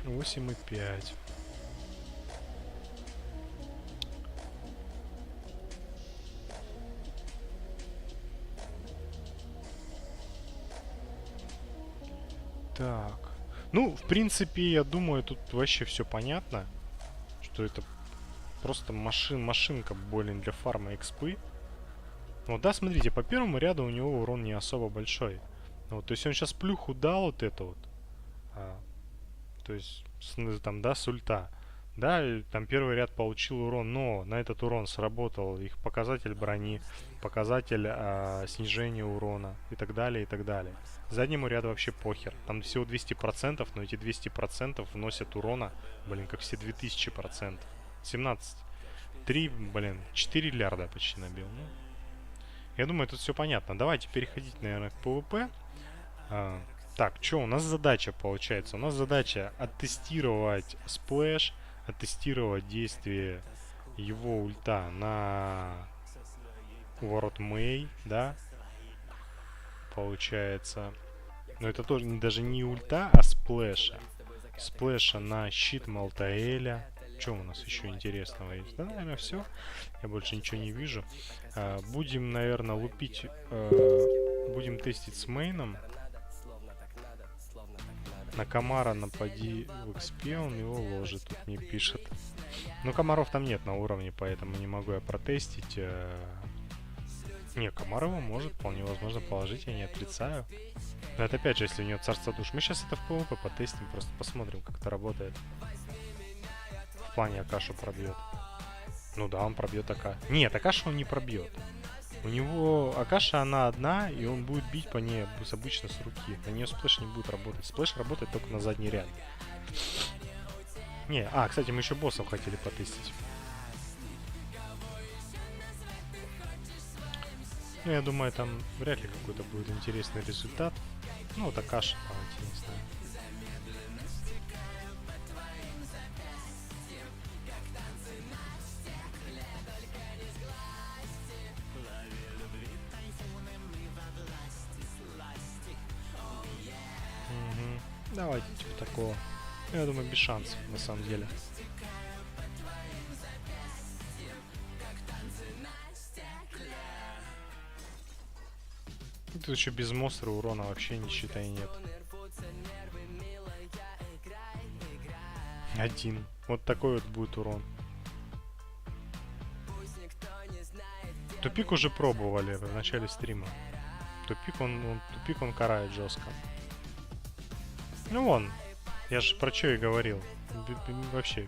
8,5. Так. Ну, в принципе, я думаю, тут вообще все понятно. Что это просто машинка, блин, для фарма экспы. Вот, да, смотрите, по первому ряду у него урон не особо большой. Вот, то есть он сейчас плюху дал вот это вот. То есть, там, да, с ульта. Да, и там первый ряд получил урон, но на этот урон сработал их показатель брони, показатель снижения урона и так далее, и так далее. Заднему ряду вообще похер. Там всего 200%, но эти 200% вносят урона, блин, как все 2000%. 17. 3, блин, 4 лярда почти набил. Ну, я думаю, тут все понятно. Давайте переходить, наверное, к PvP. Так, что у нас задача получается? У нас задача оттестировать сплэш, оттестировать действие его ульта на ворот Мэй, да? Получается. Но это тоже даже не ульта, а сплэша. Сплэша на щит Малтаэля. Что у нас еще интересного есть? Да, наверное, все. Я больше ничего не вижу. Будем, наверное, лупить. Будем тестить с мейном. На комара напади в XP, он его ложит, тут не пишет. Ну, комаров там нет на уровне, поэтому не могу я протестить. Не, комар его может, вполне возможно, положить, я не отрицаю. Но это опять же, если у него царство душ. Мы сейчас это в PvP потестим, просто посмотрим, как это работает. В плане Акашу пробьет. Ну да, он пробьет АК. Нет, Акашу он не пробьет. У него Акаша, она одна, и он будет бить по ней обычно с руки. На нее сплэш не будет работать. Сплэш работает только на задний ряд. Не, кстати, мы еще боссов хотели потестить. Ну, я думаю, там вряд ли какой-то будет интересный результат. Ну, вот Акаша, давайте, не знаю. Давайте, типа такого. Я думаю, без шансов, на самом деле. Тут еще без монстра урона вообще ни считай нет. Один. Вот такой вот будет урон. Тупик уже пробовали в начале стрима. Тупик он карает жестко. Ну вон, я же про что и говорил. Вообще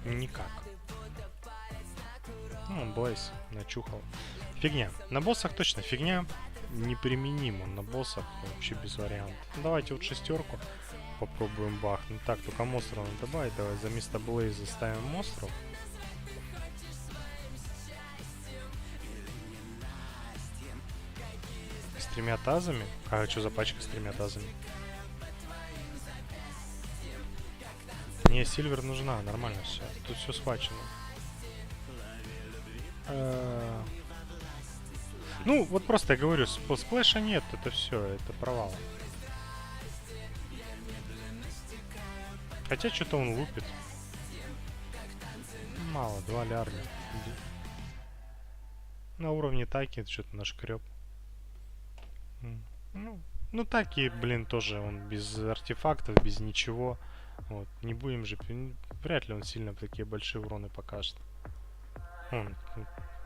никак. Ну, Блейз начухал. Фигня. На боссах точно фигня. Неприменимо. На боссах вообще без вариантов. Ну, давайте вот шестерку попробуем бахнуть. Так, только монстров надо добавить. Давай за место Блейза ставим монстров. С 3 тазами. А что за пачка с 3 тазами? Не, Сильвер нужна, нормально все. Тут все схвачено. Ну, вот просто я говорю, сплэша нет, это все, это провал. Хотя что-то он лупит. Мало, 2 лярда. На уровне таки что-то нашкреб. Ну, таки, блин, тоже он без артефактов, без ничего. Вот, не будем же... Вряд ли он сильно такие большие уроны покажет.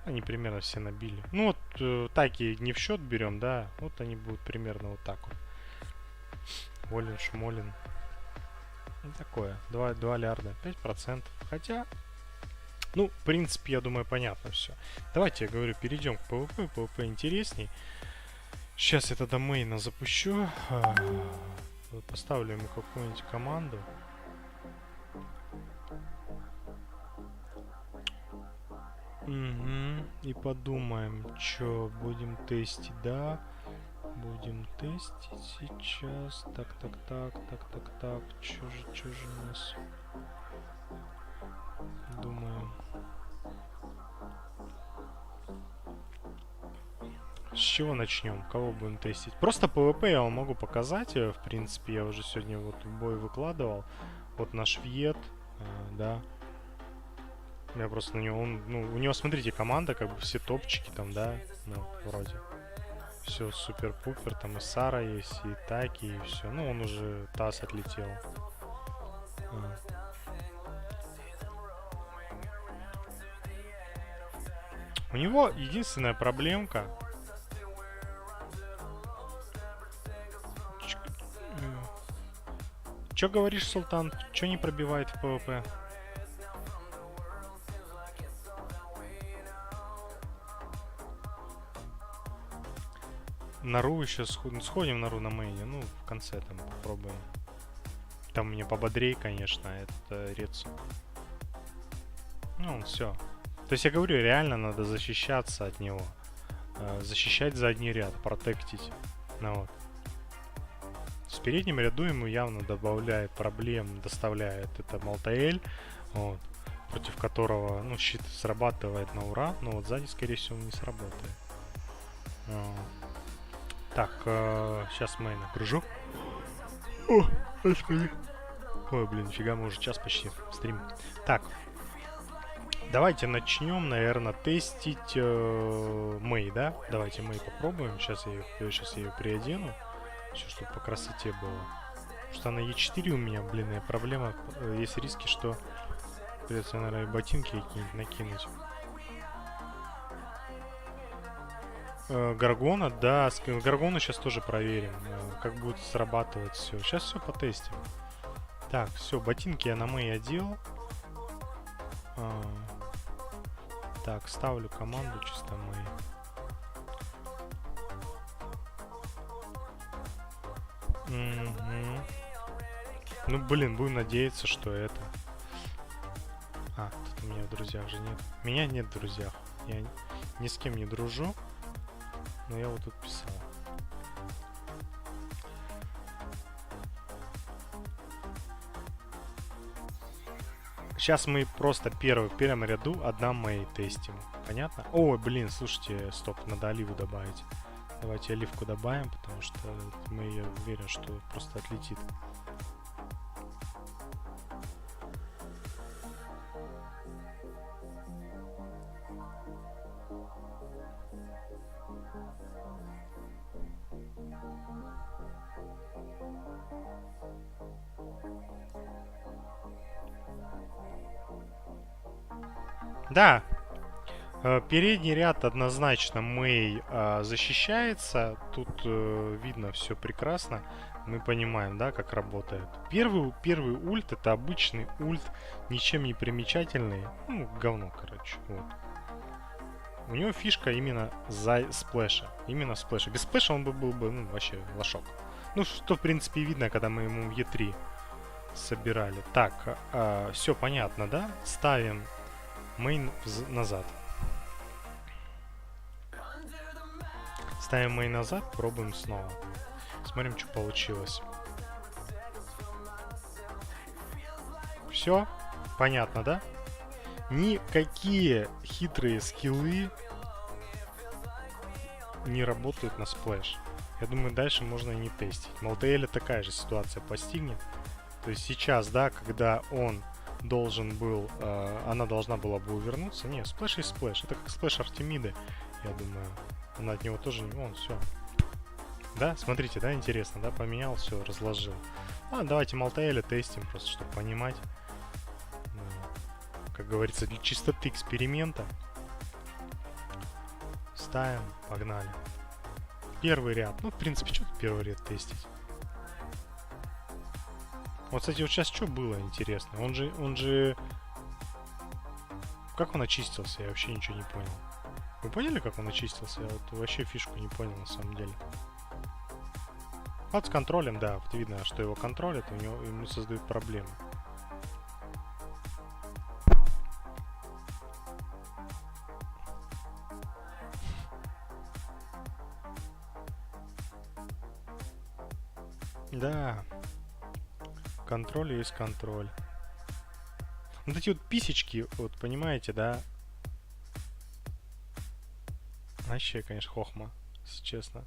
Они примерно все набили. Ну вот, таки не в счет берем, да. Вот они будут примерно вот так вот. Волин, шмолин. Ну, такое. 2 лярда, 5%. Хотя... Ну, в принципе, я думаю, понятно все. Давайте, я говорю, перейдем к PvP. PvP интересней. Сейчас я тогда мейна запущу. Поставлю ему какую-нибудь команду. И подумаем, что будем тестить, да? Будем тестить сейчас. Так. Чё же у нас? Думаем. С чего начнем? Кого будем тестить? Просто PvP я вам могу показать. В принципе, я уже сегодня вот в бой выкладывал. Вот наш Вьет, да. Я просто на него, у него, смотрите, команда, как бы все топчики там, да, ну, вроде. Все супер-пупер, там и Сара есть, и Таки, и все. Ну, он уже таз отлетел. У него единственная проблемка. Чё говоришь, Султан? Чё не пробивает в PvP? Нару еще сходим Нару на мейне. Ну, в конце там попробуем. Там мне пободрей, конечно, это Рецу. Ну, все. То есть я говорю, реально надо защищаться от него. Защищать задний ряд, протектить. Ну вот. С передним ряду ему явно добавляет проблем, доставляет это Малтаэль. Вот. Против которого, ну, щит срабатывает на ура. Но вот сзади, скорее всего, не сработает. Так, сейчас мейн нагружу. О, господи. Ой, блин, нифига, мы уже час почти стрим. Так, давайте начнем, наверное, тестить Мэй, да? Давайте Мэй попробуем. Сейчас я ее приодену. Все, чтобы по красоте было. Что на Е4 у меня, блин, и проблема. Есть риски, что придется, наверное, ботинки какие-нибудь накинуть. Гаргона, да, Гаргону сейчас тоже проверим, как будет срабатывать все. Сейчас все потестим. Так, все, ботинки я на мэй одел. Так, ставлю команду чисто мэй. Угу. Ну, блин, будем надеяться, что это... Тут у меня в друзьях же нет. Меня нет в друзьях. Я ни с кем не дружу. Но я вот тут писал. Сейчас мы просто в первом ряду одна мэй тестим. Понятно? Ой, блин, слушайте, стоп, надо оливу добавить. Давайте оливку добавим, потому что мы, я уверен, что просто отлетит. Да, передний ряд однозначно мэй защищается. Тут видно все прекрасно. Мы понимаем, да, как работает. Первый ульт это обычный ульт, ничем не примечательный. Ну, говно, короче. Вот. У него фишка именно за сплэша. Именно сплэша. Без сплэша он бы был бы, ну, вообще лошок. Ну, что, в принципе, видно, когда мы ему Е3 собирали. Так, все понятно, да? Ставим мейн назад. Ставим мейн назад, пробуем снова. Смотрим, что получилось. Все понятно, да? Никакие хитрые скиллы не работают на сплэш. Я думаю, дальше можно и не тестить. Малтеэля такая же ситуация постигнет. То есть сейчас, да, когда он должен был, она должна была бы увернуться. Не, сплэш и сплэш. Это как сплэш Артемиды, я думаю. Она от него тоже не... Вон, все. Да, смотрите, да, интересно, да, поменял, все, разложил. Давайте Малтеэля тестим, просто чтобы понимать. Как говорится, для чистоты эксперимента. Ставим, погнали. Первый ряд. Ну, в принципе, что тут первый ряд тестить? Вот, кстати, вот сейчас что было интересно? Он же... Как он очистился? Я вообще ничего не понял. Вы поняли, как он очистился? Я вот вообще фишку не понял, на самом деле. Вот с контролем, да. Вот видно, что его контролят, и ему создают проблемы. Да. Контроль есть контроль. Вот эти вот писечки, вот понимаете, да? Вообще, конечно, хохма, если честно.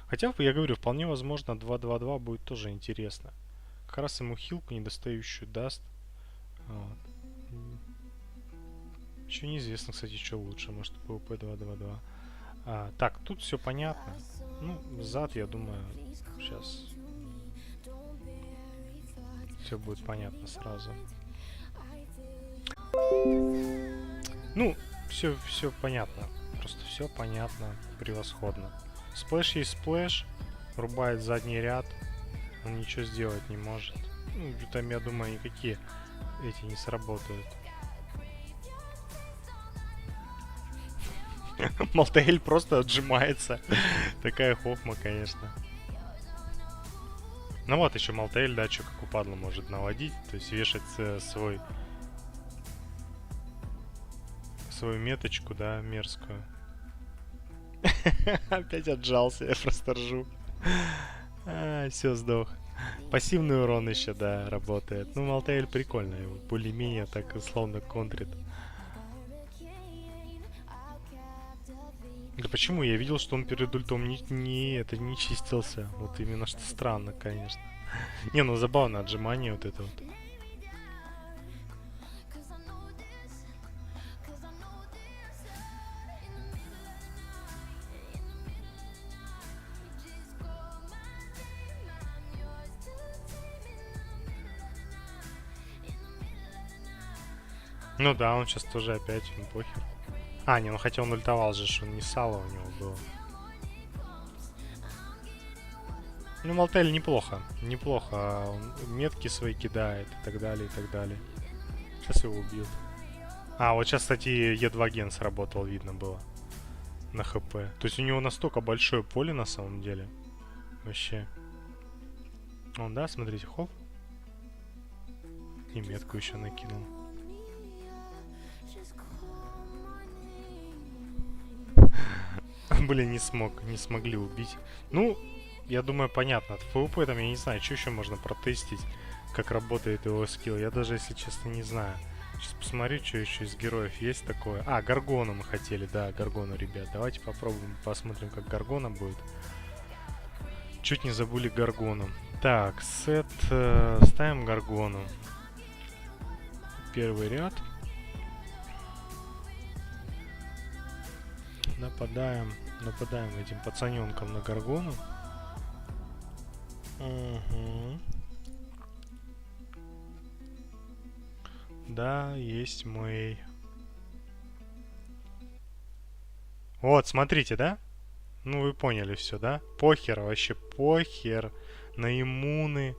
Хотя, я говорю, вполне возможно 2-2-2 будет тоже интересно. Как раз ему хилку недостающую даст. Вот. Еще неизвестно, кстати, что лучше. Может, PvP 2-2-2. Так, тут все понятно. Ну, зад, я думаю, сейчас все будет понятно сразу. Ну, все понятно. Просто все понятно, превосходно. Сплэш есть сплэш, рубает задний ряд, он ничего сделать не может. Ну, там, я думаю, никакие эти не сработают. Малтеэль просто отжимается. Такая хохма, конечно. Ну вот еще Малтеэль, да, что как упадло может наводить, то есть вешать свою меточку, да, мерзкую. Опять отжался, я просто ржу. Все, сдох. Пассивный урон еще, да, работает. Ну, Малтеэль прикольно, его более-менее так условно контрит. Да почему? Я видел, что он перед ультом не чистился. Вот именно что странно, конечно. Не, ну забавно отжимание вот это вот. Ну да, он сейчас тоже опять, ему похер. А, не, ну хотя он ультовал же, что он не сало у него было. Ну, Малтель неплохо, неплохо. Он метки свои кидает и так далее, и так далее. Сейчас его убьют. А, вот сейчас, кстати, Е2 ген сработал, видно было. На ХП. То есть у него настолько большое поле на самом деле. Вообще. Он, да, смотрите, хоп. И метку еще накинул. Блин, не смогли убить. Ну, я думаю, понятно. От ФВП там, я не знаю, что еще можно протестить, как работает его скилл. Я даже, если честно, не знаю. Сейчас посмотрю, что еще из героев есть такое. А, Гаргону мы хотели, да, Гаргону, ребят. Давайте попробуем, посмотрим, как Гаргона будет. Чуть не забыли Гаргону. Так, сет, ставим Гаргону. Первый ряд. Нападаем этим пацаненком на Гаргону. Угу. Да, есть Мэй. Вот, смотрите, да? Ну, вы поняли все, да? Похер, вообще похер на иммуны.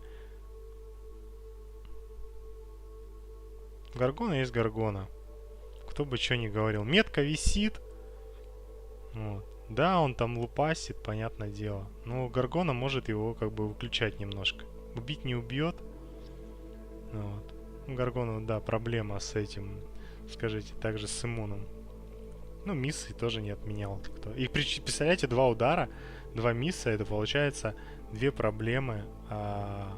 Гаргона есть Гаргона. Кто бы что ни говорил. Метка висит. Вот. Да, он там лупасит, понятное дело. Но Гаргона может его как бы выключать немножко. Убить не убьет. Вот. Гаргона, да, проблема с этим. Скажите, также с иммуном. Ну, миссы тоже не отменял никто. И представляете, 2 удара, 2 мисса, это получается 2 проблемы. А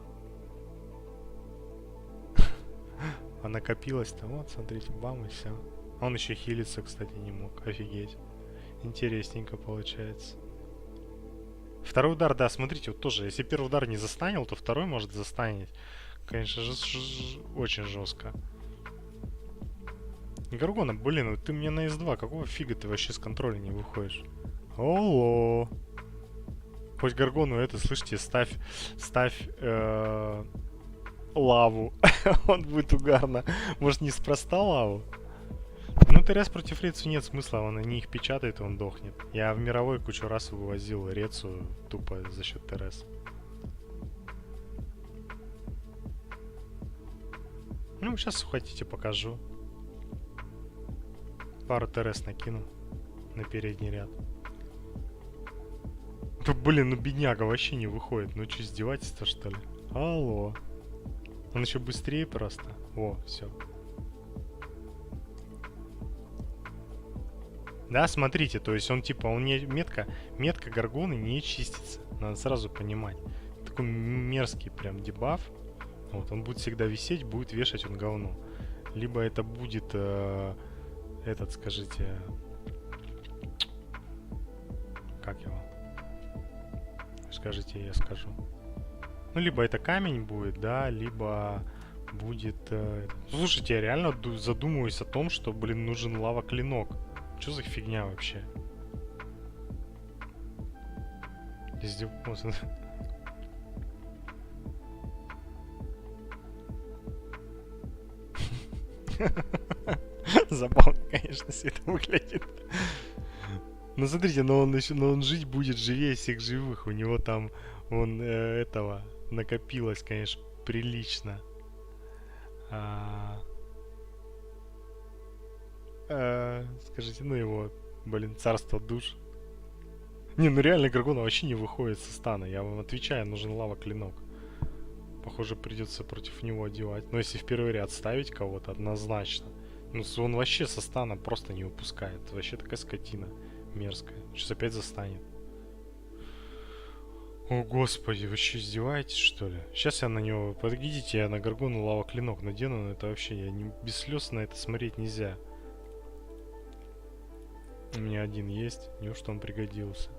накопилось-то. Вот, смотрите, бам, и все. Он еще хилиться, кстати, не мог. Офигеть. Интересненько получается. Второй удар, да, смотрите, вот тоже, если первый удар не застанил, то второй может застанить. Конечно же, очень жестко. Гаргона, блин, вот ты мне на С2, какого фига ты вообще с контроля не выходишь? Оло. Хоть Гаргону это, слышите, ставь лаву. Он будет угарно. Может, неспроста лаву? Ну, ТРС против Рецу нет смысла, он они их печатает, и он дохнет. Я в мировой кучу раз вывозил Рецу тупо за счет ТРС. Ну, сейчас хотите, покажу. Пару ТРС накину на передний ряд. Да, блин, ну бедняга вообще не выходит. Ну что, издевательство, что ли? Алло. Он еще быстрее просто. О, все. Да, смотрите, то есть он типа, он не метка Гаргоны не чистится. Надо сразу понимать. Такой мерзкий прям дебаф. Вот, он будет всегда висеть, будет вешать он говно. Либо это будет этот, скажите, как его? Скажите, я скажу. Ну, либо это камень будет, да, либо будет... Слушайте, я реально задумываюсь о том, что, блин, нужен лава-клинок. Что за фигня вообще? Издевался. Забавно, конечно, все это выглядит. Ну смотрите, но он еще, но он жить будет живее всех живых. У него там этого накопилось, конечно, прилично. Скажите, ну его, блин, царство душ. Не, ну реально Гаргона вообще не выходит со стана. Я вам отвечаю, нужен лава-клинок. Похоже, придется против него одевать. Но если в первый ряд ставить кого-то, однозначно. Ну, он вообще со стана просто не упускает. Вообще такая скотина мерзкая. Сейчас опять застанет. О, господи, вы что, издеваетесь, что ли? Сейчас я на него... Подглядите, я на Гаргону лава-клинок надену, но это вообще... без слез на это смотреть нельзя. У меня один есть. Неужто он пригодился?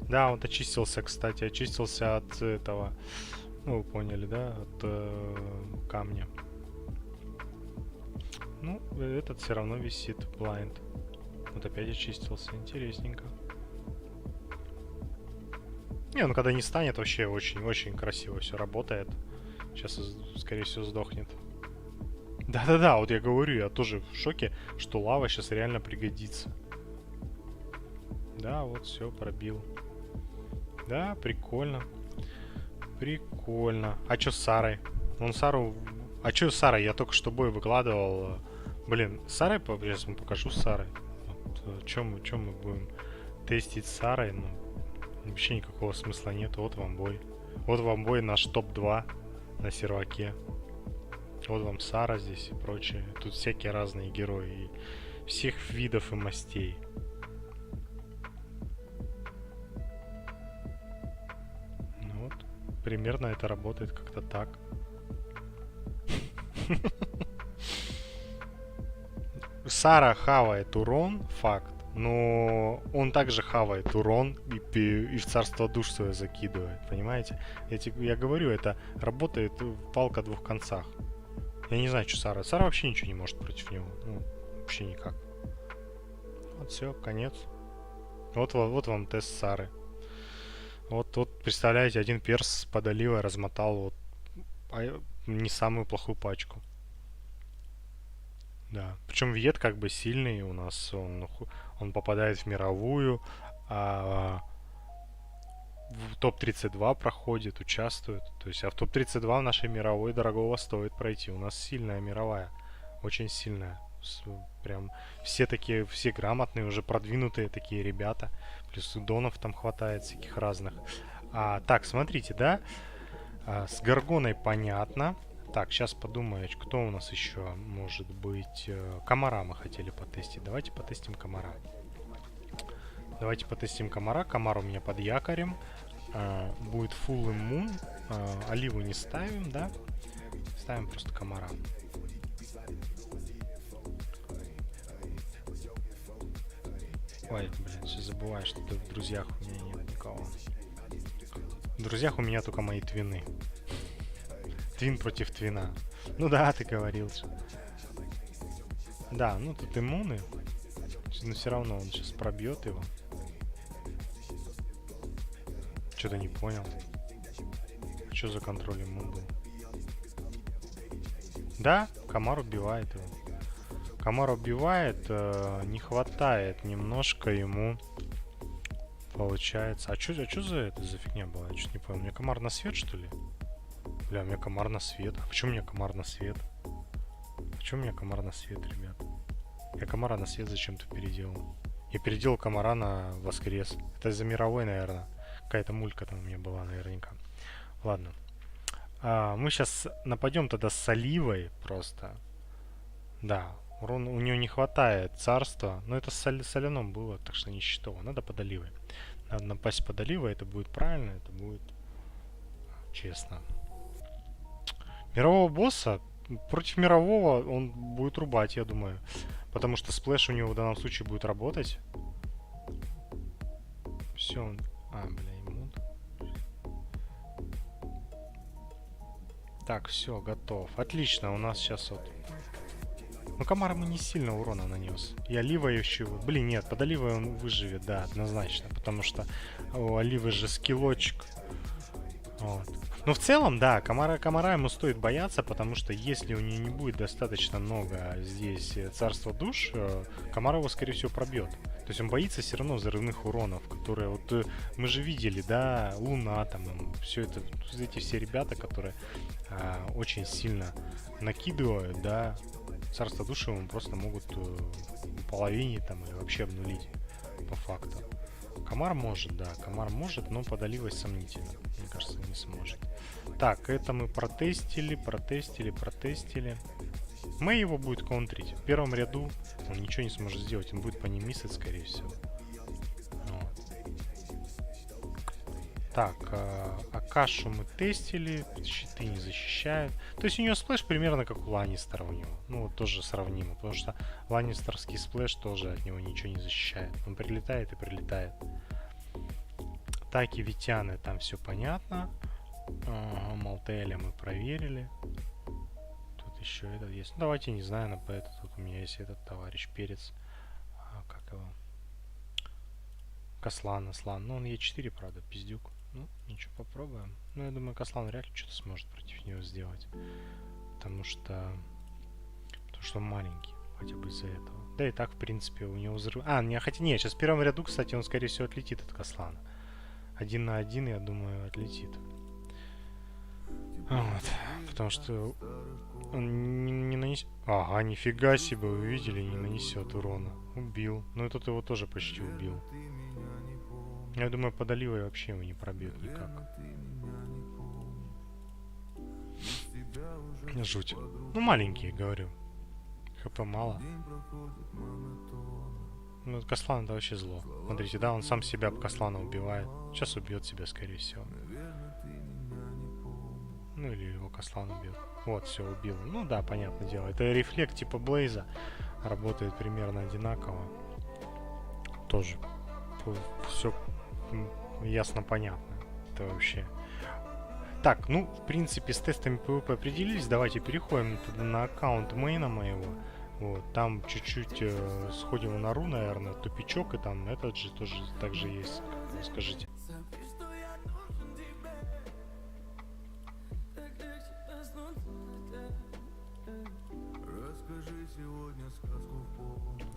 Да, он очистился, кстати. Очистился от этого... Ну, вы поняли, да? От камня. Ну, этот все равно висит, blind. Вот опять очистился. Интересненько. Не, ну когда не станет, вообще очень-очень красиво все работает. Сейчас, скорее всего, сдохнет. Да-да-да, вот я говорю, я тоже в шоке, что лава сейчас реально пригодится. Да, вот все, пробил. Да, прикольно. Прикольно. А чё с Сарой? Он Сару... А чё с Сарой? Я только что бой выкладывал. Блин, с Сарой, сейчас вам покажу с Сарой. Вот, чё мы будем тестить с Сарой? Ну, вообще никакого смысла нет. Вот вам бой. Вот вам бой наш топ-2 на серваке. Вот вам Сара здесь и прочее. Тут всякие разные герои. И всех видов и мастей. Ну вот. Примерно это работает как-то так. Сара хавает урон, факт. Но он также хавает урон и в царство душ свое закидывает. Понимаете? Я говорю, это работает палка о двух концах. Я не знаю, что Сара. Сара вообще ничего не может против него. Ну, вообще никак. Вот все, конец. Вот вам тест Сары. Вот, представляете, один перс подолил и размотал вот не самую плохую пачку. Да. Причем Вьет как бы сильный у нас. Он попадает в мировую. В топ-32 проходит, участвует. То есть, а в топ-32 в нашей мировой дорогого стоит пройти. У нас сильная мировая. Очень сильная. Прям все такие, все грамотные, уже продвинутые такие ребята. Плюс донов там хватает всяких разных. Так, смотрите, да? С Гаргоной понятно. Так, сейчас подумаю, кто у нас еще может быть. Комара мы хотели потестить. Давайте потестим комара. Давайте потестим комара. Комар у меня под якорем. Будет full иммун. Оливу не ставим, да? Ставим просто комара. Ой, блин, сейчас забываю, что в друзьях у меня нет никого. В друзьях у меня только мои твины. Твин против твина. Ну да, ты говорил. Да, ну тут иммуны. Но все равно он сейчас пробьет его. Что-то не понял. Что за контроль иммун был? Да, комар убивает его. Комар убивает, не хватает немножко ему. Получается. А что за это за фигня была? Я что-то не понял. У меня комар на свет, что ли? Бля, у меня комар на свет. А почему у меня комар на свет? Почему у меня комар на свет, ребят? Я комара на свет зачем-то переделал. Я переделал комара на воскрес. Это из-за мировой, наверное. Какая-то мулька там у меня была наверняка. Ладно. Мы сейчас нападем тогда с Оливой просто. Да, урон у нее не хватает царства. Но это с соляном было, так что не считало. Надо под Оливой. Надо напасть под Оливой, это будет правильно, это будет честно. Мирового босса против мирового он будет рубать, я думаю. Потому что сплэш у него в данном случае будет работать. Все, он... бля, иммун. Так, все, готов. Отлично, у нас сейчас вот... Ну, комар ему не сильно урона нанес. И Олива еще... Блин, нет, под Оливой он выживет, да, однозначно. Потому что у Оливы же скиллочек. Вот. Но в целом, да, комара ему стоит бояться, потому что если у нее не будет достаточно много здесь царства душ, комар его, скорее всего, пробьет. То есть он боится все равно взрывных уронов, которые вот мы же видели, да, Луна там, все это, эти все ребята, которые очень сильно накидывают, да, царство души ему просто могут половине там или вообще обнулить по факту. Комар может, да, комар может, но под Оливой сомнительно. Мне кажется, не сможет. Так, это мы протестили. Мэй его будет контрить. В первом ряду он ничего не сможет сделать. Он будет по ним миссать, скорее всего. Вот. Так, Акашу мы тестили. Щиты не защищают. То есть у нее сплэш примерно как у Ланнистера у него. Ну, вот тоже сравнимо. Потому что ланнистерский сплэш тоже от него ничего не защищает. Он прилетает и прилетает. Таки Витяны, там все понятно. Малтеля мы проверили. Тут еще этот есть. Ну, давайте, не знаю, на это тут у меня есть этот товарищ Перец. Как его? Каслан, Аслан. Ну, он Е4, правда, пиздюк. Ну, ничего, попробуем. Ну, я думаю, Каслан вряд ли что-то сможет против него сделать. Потому что он маленький, хотя бы из-за этого. Да и так, в принципе, у него взрыв... хотя нет, сейчас в первом ряду, кстати, он, скорее всего, отлетит от Каслана. 1 на 1, я думаю, отлетит. Вот. Потому что он не нанесет... Ага, нифига себе, вы видели, не нанесет урона. Убил. Ну и тут его тоже почти убил. Я думаю, под Оливой вообще его не пробьет никак. Жуть. Ну, маленькие, говорю. ХП мало. Ну, Каслан это вообще зло. Смотрите, да, он сам себя Каслана убивает. Сейчас убьет себя, скорее всего. Ну, или его Каслан убьет. Вот, все, убил. Ну да, понятное дело. Это рефлект типа Блейза. Работает примерно одинаково. Тоже. Все ясно, понятно. Это вообще... Так, ну, в принципе, с тестами PvP определились. Давайте переходим тогда на аккаунт мейна моего. Вот, там чуть-чуть сходим на ру, наверное, тупичок, и там этот же тоже также есть. Как вы скажите.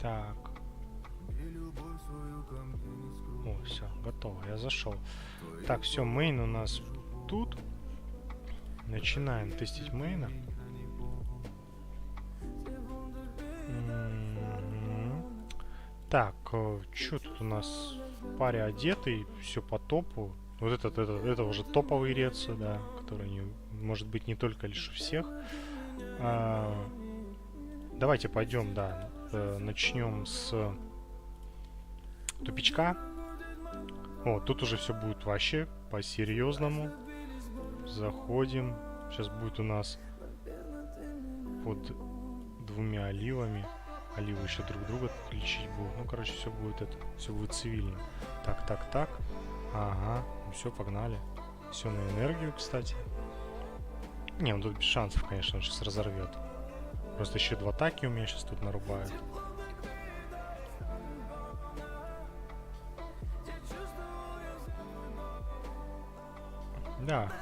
Так. О, все, готово, я зашел. Так, все, мейн у нас тут. Начинаем тестить мейна. Так, что тут у нас в паре одетый, все по топу. Вот это уже топовый рец, да, который может быть не только лишь у всех. Давайте пойдем, да, начнем с тупичка. Вот, тут уже все будет вообще по-серьезному. Заходим. Сейчас будет у нас под 2 оливами. Оливы еще друг друга лечить будут. Ну, короче, все будет цивильно. Так. Ага, все, погнали. Все на энергию, кстати. Не, он тут без шансов, конечно, он сейчас разорвет. Просто еще 2 атаки у меня сейчас тут нарубают. Да.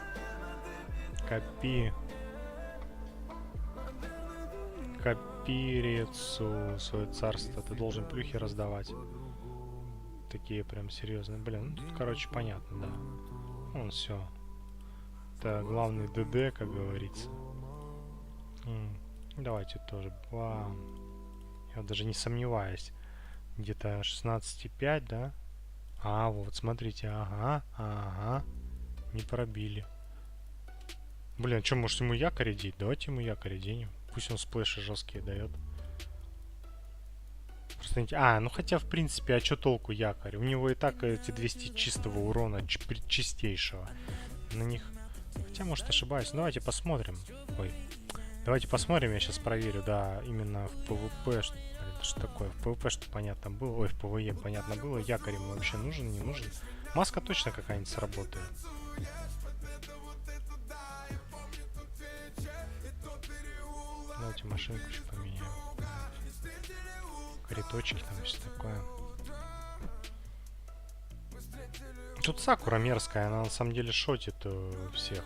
Копирецу свое царство. Ты должен плюхи раздавать. Такие прям серьезные. Блин, ну тут, короче, понятно, да. Вон все. Это главный ДД, как говорится. Давайте тоже. Бам. Я даже не сомневаюсь. Где-то 16,5, да? Вот, смотрите. Ага. Не пробили. Блин, что, может ему якорь деть? Давайте ему якорь денем. Пусть он сплэши жесткие дает. Просто ну хотя, в принципе, а что толку якорь? У него и так эти 200 чистого урона, чистейшего. На них... Хотя, может, ошибаюсь. Давайте посмотрим. Давайте посмотрим, я сейчас проверю, да, именно в PvP, что такое, в PvP, что понятно было, в PvE понятно было, якорь ему вообще нужен, не нужен. Маска точно какая-нибудь сработает. Давайте машинку еще поменяем. Криточки там, все такое. Тут Сакура мерзкая, она на самом деле шотит всех.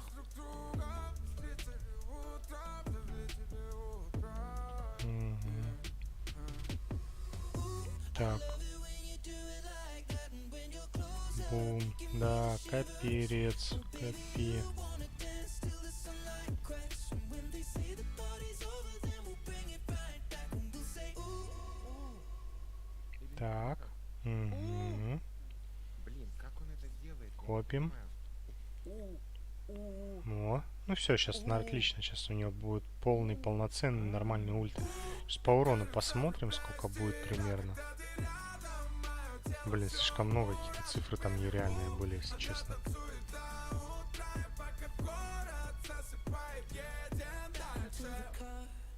Так. Бум. Да, копирец. Копи. Так. Угу.
Блин, как он это делает?
Копим. О, ну все, сейчас отлично. Сейчас у него будет полноценный, нормальный ульт. Сейчас по урону посмотрим, сколько будет примерно. Блин, слишком много, какие-то цифры там нереальные были, если честно.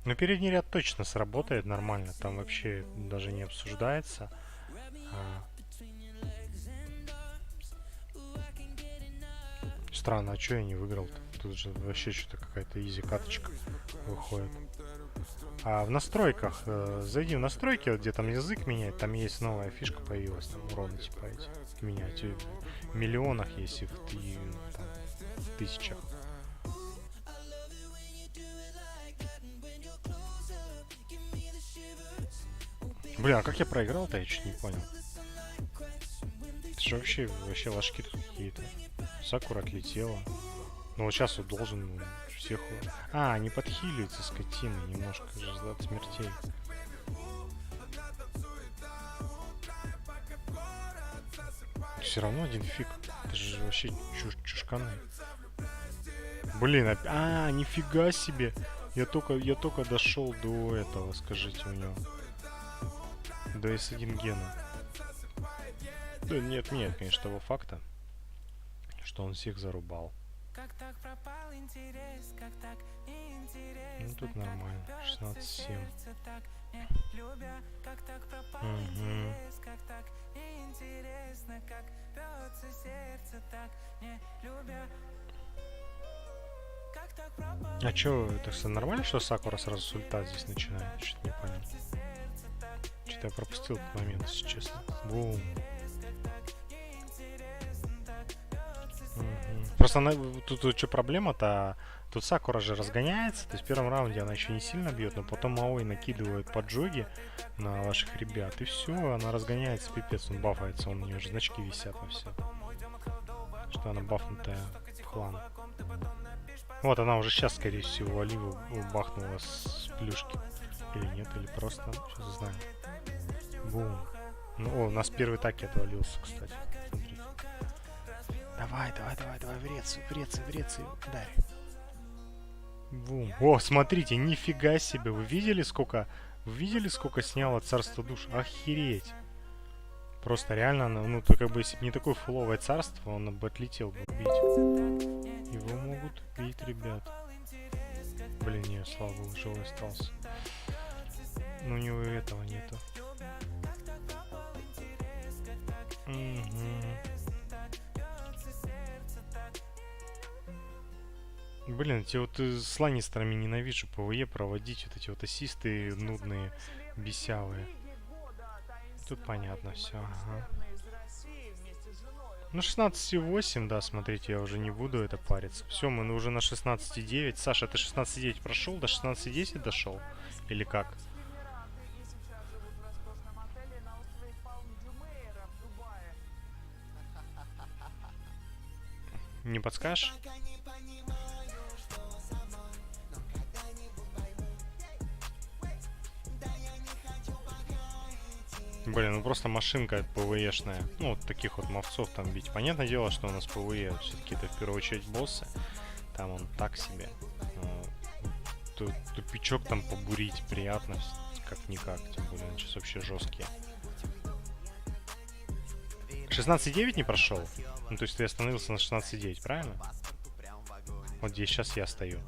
Но передний ряд точно сработает нормально, там вообще даже не обсуждается. Странно, а что я не выиграл-то? Тут же вообще что-то какая-то изи каточка выходит. А в настройках, зайди в настройки, вот где там язык менять, там есть новая фишка появилась, там уроны типа эти менять. И в миллионах есть, и в, там, в тысячах. Бля, а как я проиграл-то, я чуть не понял. Это же вообще ложки тут какие-то. Сакура отлетела. Ну вот сейчас вот должен всех... А, они подхиливаются, скотины, немножко же от смертей. Все равно один фиг. Это же вообще чушканы. Блин, нифига себе. Я только дошел до этого, скажите у него. До S1 гена. Да нет, конечно, того факта, что он всех зарубал. Ну тут нормально. 16-7. Угу. А чё, это нормально, что Сакура сразу с ульта здесь начинает? Что-то не понял. Что-то я пропустил этот момент, если честно. Бум. Просто тут что проблема-то? Тут Сакура же разгоняется, то есть в первом раунде она еще не сильно бьет, но потом Аой накидывает поджоги на ваших ребят, и все, она разгоняется, пипец, он бафается, у нее же значки висят и все. Что она бафнутая в хлам. Вот она уже сейчас, скорее всего, Оливу бахнула с плюшки. Или нет, или просто, сейчас узнаем. Бум. Ну, у нас первый таки отвалился, кстати. Смотрите. Давай, в Рецию, ударь. Бум. О, смотрите, нифига себе. Вы видели, сколько сняло Царство Душ? Охереть. Просто реально, ну, то как бы, если бы не такое фуловое царство, он бы отлетел бы убить. Его могут убить, ребят. Блин, не, слава богу, живой остался. Ну, у него и этого нету. Блин, эти вот с Ланнистерами ненавижу ПВЕ проводить, вот эти вот ассисты нудные, бесявые. Тут понятно все, ага. Ну, 16,8, да, смотрите, я уже не буду это париться. Все, мы уже на 16,9. Саша, ты 16,9 прошел, до 16,10 дошел? Или как? Не подскажешь? Блин, ну просто машинка ПВЕшная. Ну, вот таких вот мовцов там бить. Понятное дело, что у нас ПВЕ все-таки это в первую очередь боссы. Там он так себе. Тупичок там побурить приятно, как-никак. Тем более, он сейчас вообще жесткие. 16,9 не прошел? Ну, то есть ты остановился на 16,9, правильно? Вот здесь сейчас я стою.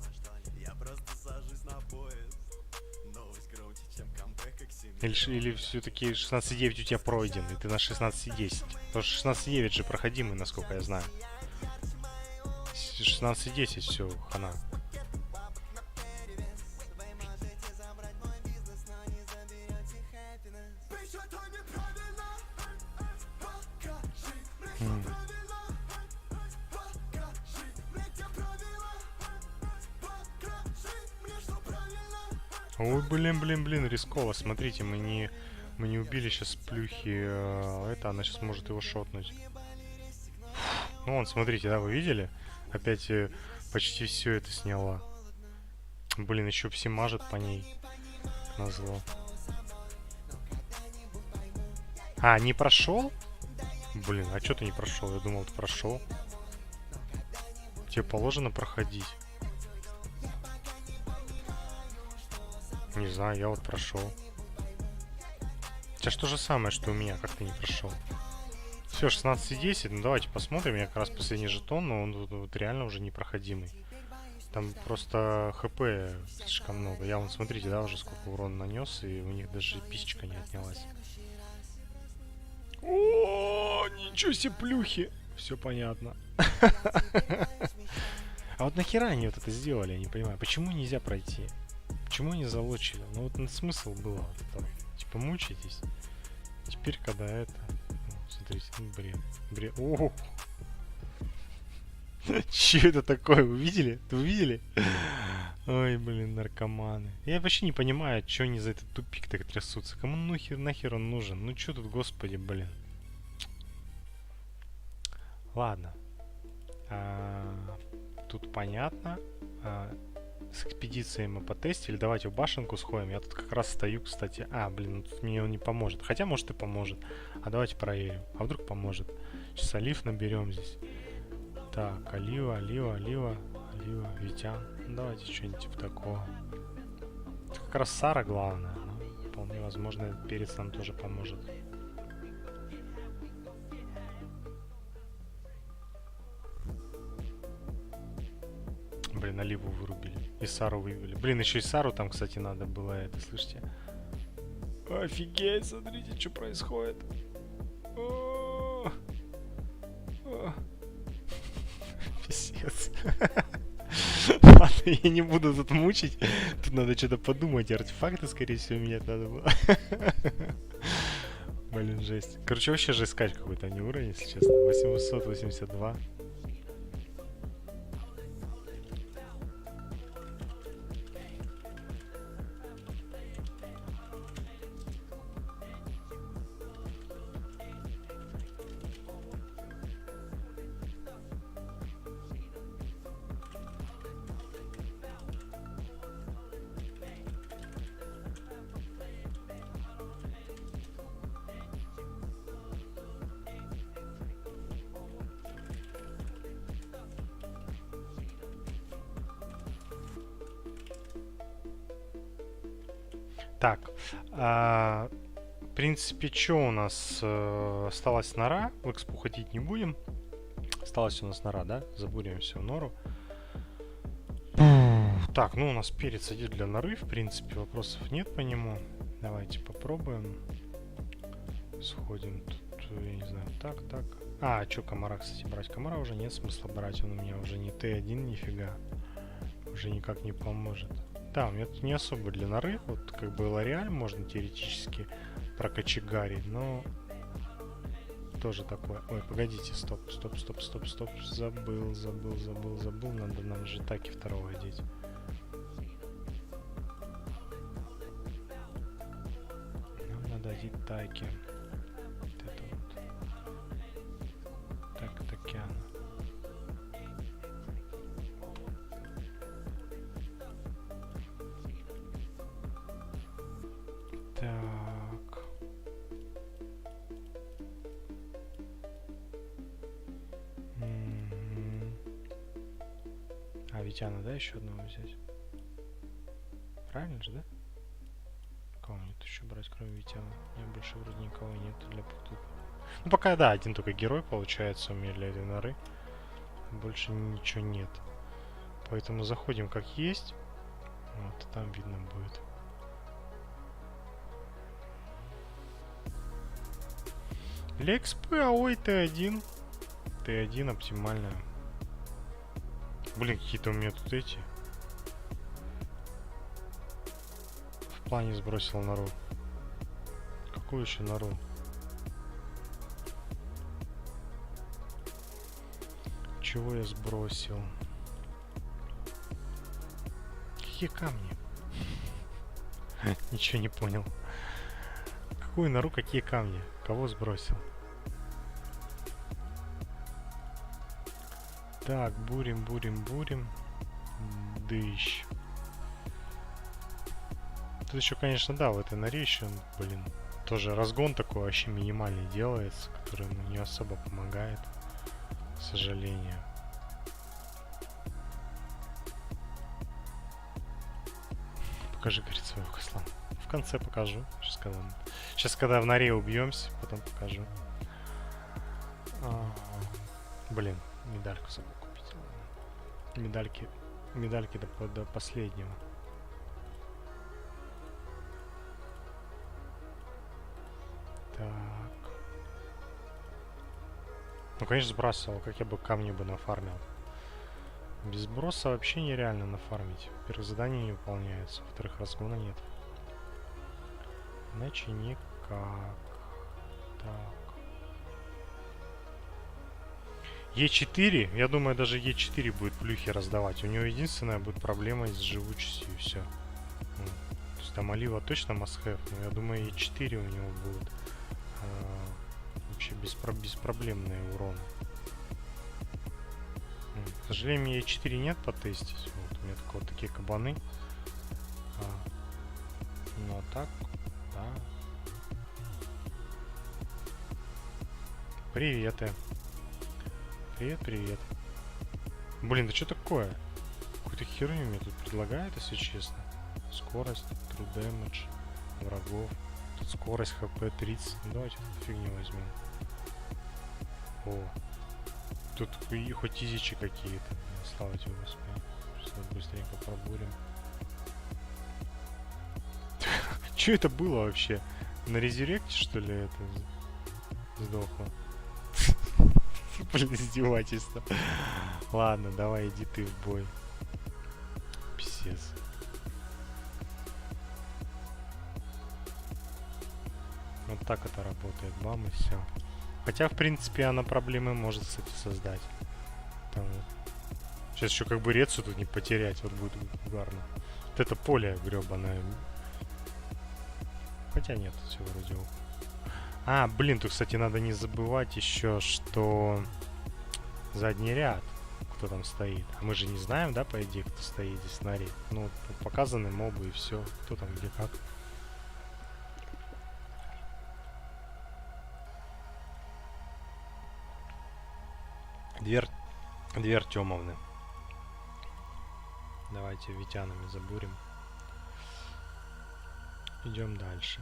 Или все-таки 16.9 у тебя пройден, и ты на 16.10. Потому что 16.9 же проходимый, насколько я знаю. 16.10 все, хана. Ой, блин, рисково. Смотрите, мы не убили сейчас плюхи. Это, она сейчас может его шотнуть. Ну, вон, смотрите, да, вы видели? Опять почти все это сняла. Блин, еще все мажет по ней. Назло. А, не прошел? Блин, а что ты не прошел? Я думал, ты прошел. Тебе положено проходить. Не знаю, я вот прошел. У тебя же то же самое, что у меня, как ты не прошел. Все, 16.10, ну давайте посмотрим. Я как раз последний жетон, но он вот реально уже непроходимый. Там просто ХП слишком много. Я вон, смотрите, да, уже сколько урона нанес, и у них даже писечка не отнялась. О, ничего себе плюхи! Все понятно. А вот нахера они вот это сделали, я не понимаю. Почему нельзя пройти? Почему не залочили? Ну вот смысл было вот этого. Типа мучитесь. Теперь когда это... Ну, смотрите, ну, бред. О! Че это такое? Вы видели? Вы видели? Ой, блин, наркоманы. Я вообще не понимаю, что они за этот тупик так трясутся. Кому нахер он нужен? Ну что тут, господи, блин. Ладно. Тут понятно. С экспедицией мы потестили. Давайте в башенку сходим. Я тут как раз стою, кстати. Блин, тут мне он не поможет. Хотя, может, и поможет. Давайте проверим. А вдруг поможет. Сейчас олив наберем здесь. Так, олива, Витян. Ну, давайте что-нибудь типа такого. Это как раз Сара главное. Но вполне возможно, этот перец нам тоже поможет. Блин, оливу вырубили. И Сару вывели. Блин, еще и Сару там, кстати, надо было это, слышите? Офигеть, смотрите, что происходит. Писец. Ладно, я не буду тут мучить. Тут надо что-то подумать. Артефакты, скорее всего, менять надо было. Блин, жесть. Короче, вообще же искать какой-то не уровень, если честно. 882. Так, в принципе, что у нас осталась нора? В экспу ходить не будем. Осталась у нас нора, да? Забуримся в нору. Так, ну у нас перец идет для норы, в принципе, вопросов нет по нему. Давайте попробуем. Сходим тут, я не знаю, так. А что комара, кстати, брать? Комара уже нет смысла брать, он у меня уже не Т1, нифига. Уже никак не поможет. Да, у меня тут не особо для норы. Вот как бы Лореаль можно теоретически прокочегарить, но тоже такое. Ой, погодите, стоп. Забыл. Надо нам же таки второго одеть. Нам надо одеть таки. Вот это вот. Такяна. Так. Витяна, да, еще одного взять? Правильно же, да? Кого мне тут еще брать, кроме Витяна? У меня больше вроде никого нет для потупа. Ну, пока, да, один только герой получается у меня для этой норы. Больше ничего нет. Поэтому заходим как есть. Вот, там видно будет. Для экспы, ой, Т1. Т1 оптимальная. Блин, какие-то у меня тут эти. В плане сбросил нору. Какую еще нору? Чего я сбросил? Какие камни? Ничего не понял. Какую нору, какие камни? Кого сбросил? Так, бурим. Дыщ. Тут еще, конечно, да, в этой норе еще, блин, тоже разгон такой вообще минимальный делается, который не особо помогает, к сожалению. Покажи, говорит, своего Хаслан. В конце покажу. Сейчас, когда в норе убьемся, потом покажу. Блин, медальку забыл купить. Медальки до последнего. Так. Ну, конечно, сбрасывал, как я бы камни бы нафармил. Без броса вообще нереально нафармить. Во-первых, задания не выполняются, во-вторых, разгона нет. Иначе никак. Так. Е4, я думаю, даже Е4 будет плюхи раздавать. У него единственная будет проблема с живучестью и все. То есть там Олива точно must-have, но я думаю, Е4 у него будет вообще беспроблемный урон. К сожалению, Е4 нет потестить. Вот, у меня только вот такие кабаны. Ну а так, да. Приветы. Привет, привет. Блин, да что такое? Какую-то херню мне тут предлагает, если честно. Скорость, true damage, врагов. Тут скорость, хп 30. Давайте эту фигню возьмем. О. Тут и хоть изичи какие-то. Слава тебе, Господи. Сейчас быстренько пробурим. Что это было вообще? На резеректе, что ли, это сдохло? Блин, издевательство. Ладно, давай иди ты в бой. Писец. Вот так это работает. Бам и все. Хотя, в принципе, она проблемы может, кстати, создать. Там вот. Сейчас еще как бы рецу тут не потерять. Вот будет угарно. Вот это поле гребаное. Хотя нет, все вроде. А, блин, тут, кстати, надо не забывать еще, что задний ряд, кто там стоит. А мы же не знаем, да, по идее, кто стоит здесь на арене. Ну, показаны мобы и все. Кто там где как. Две Артемовны. Давайте Витянами забурим. Идем дальше.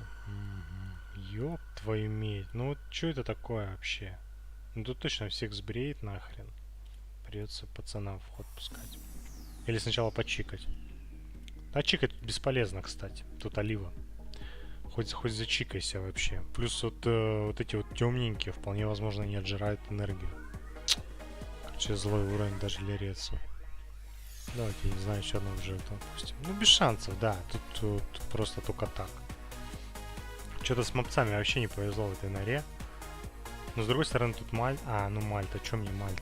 Ёб твою медь. Ну вот что это такое вообще? Ну тут точно всех сбреет нахрен. Придется пацана в ход пускать. Или сначала почикать. А чикать бесполезно, кстати. Тут Олива. Хоть зачикайся вообще. Плюс вот эти вот темненькие вполне возможно не отжирают энергию. Короче, злой уровень даже для Рецу. Давайте, я не знаю, еще одну в жертву пустим. Ну, без шансов, да. Тут просто только так. Что-то с мопцами вообще не повезло в этой норе. Но с другой стороны, тут Мальт. А, ну Мальт. А чё мне Мальт?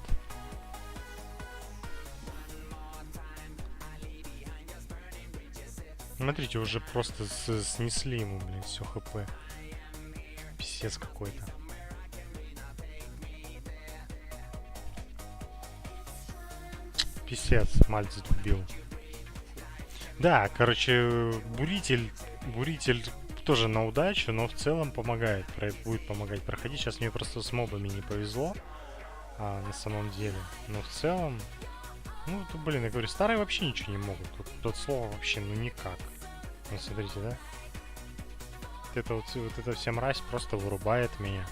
Смотрите, уже просто снесли ему, блин, все хп. Писец какой-то. Писец, Мальт затубил. Да, короче, буритель тоже на удачу, но в целом помогает. Будет помогать проходить. Сейчас мне просто с мобами не повезло. На самом деле. Но в целом... Ну, блин, я говорю, старые вообще ничего не могут. Тут слово вообще, ну никак. Ну, смотрите, да? Вот эта вся мразь просто вырубает меня.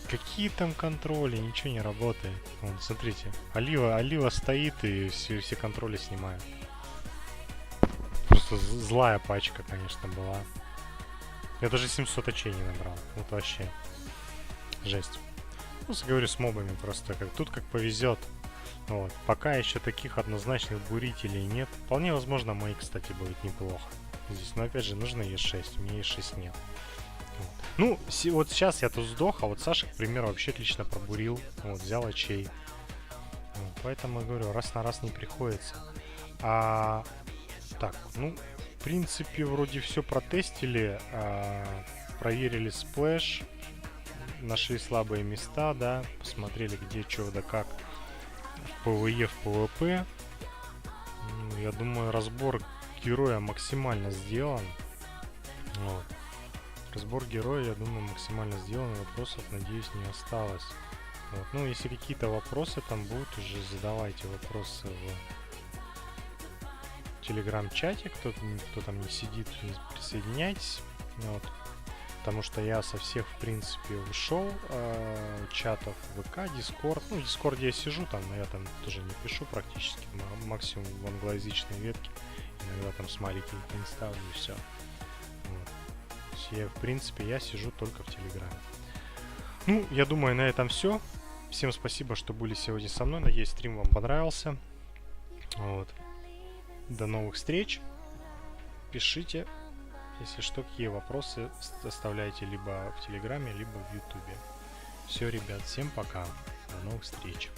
Какие там контроли? Ничего не работает. Вон, смотрите. Олива стоит и все контроли снимает. Просто злая пачка, конечно, была. Я даже 700 очей не набрал. Вот вообще. Жесть. Ну, говорю, с мобами просто как повезет. Вот. Пока еще таких однозначных бурителей нет. Вполне возможно, мои, кстати, будет неплохо. Здесь, но опять же, нужно Е6. У меня Е6 нет. Вот. Ну, вот сейчас я тут сдох, а вот Саша, к примеру, вообще отлично пробурил. Вот, взял очей. Вот, поэтому я говорю, раз на раз не приходится. Так, ну, в принципе, вроде все протестили. Проверили сплэш. Нашли слабые места, да. Посмотрели, где, что, да как. В ПВЕ, в ПВП. Ну, я думаю, разбор героя максимально сделан. Вот. Разбор героя, я думаю, максимально сделан. Вопросов, надеюсь, не осталось. Вот. Ну, если какие-то вопросы там будут, уже задавайте вопросы в телеграм-чате. Кто там не сидит, присоединяйтесь. Вот. Потому что я со всех, в принципе, ушел чатов ВК, Дискорд. Ну, в Дискорде я сижу там, но я там тоже не пишу практически. Максимум в англоязычной ветке. Иногда там смайлики не ставлю и все. Вот. Я, в принципе, я сижу только в Телеграме. Ну, я думаю, на этом все. Всем спасибо, что были сегодня со мной. Надеюсь, стрим вам понравился. Вот. До новых встреч. Пишите, если что, какие вопросы оставляйте либо в Телеграме, либо в Ютубе. Все, ребят, всем пока. До новых встреч.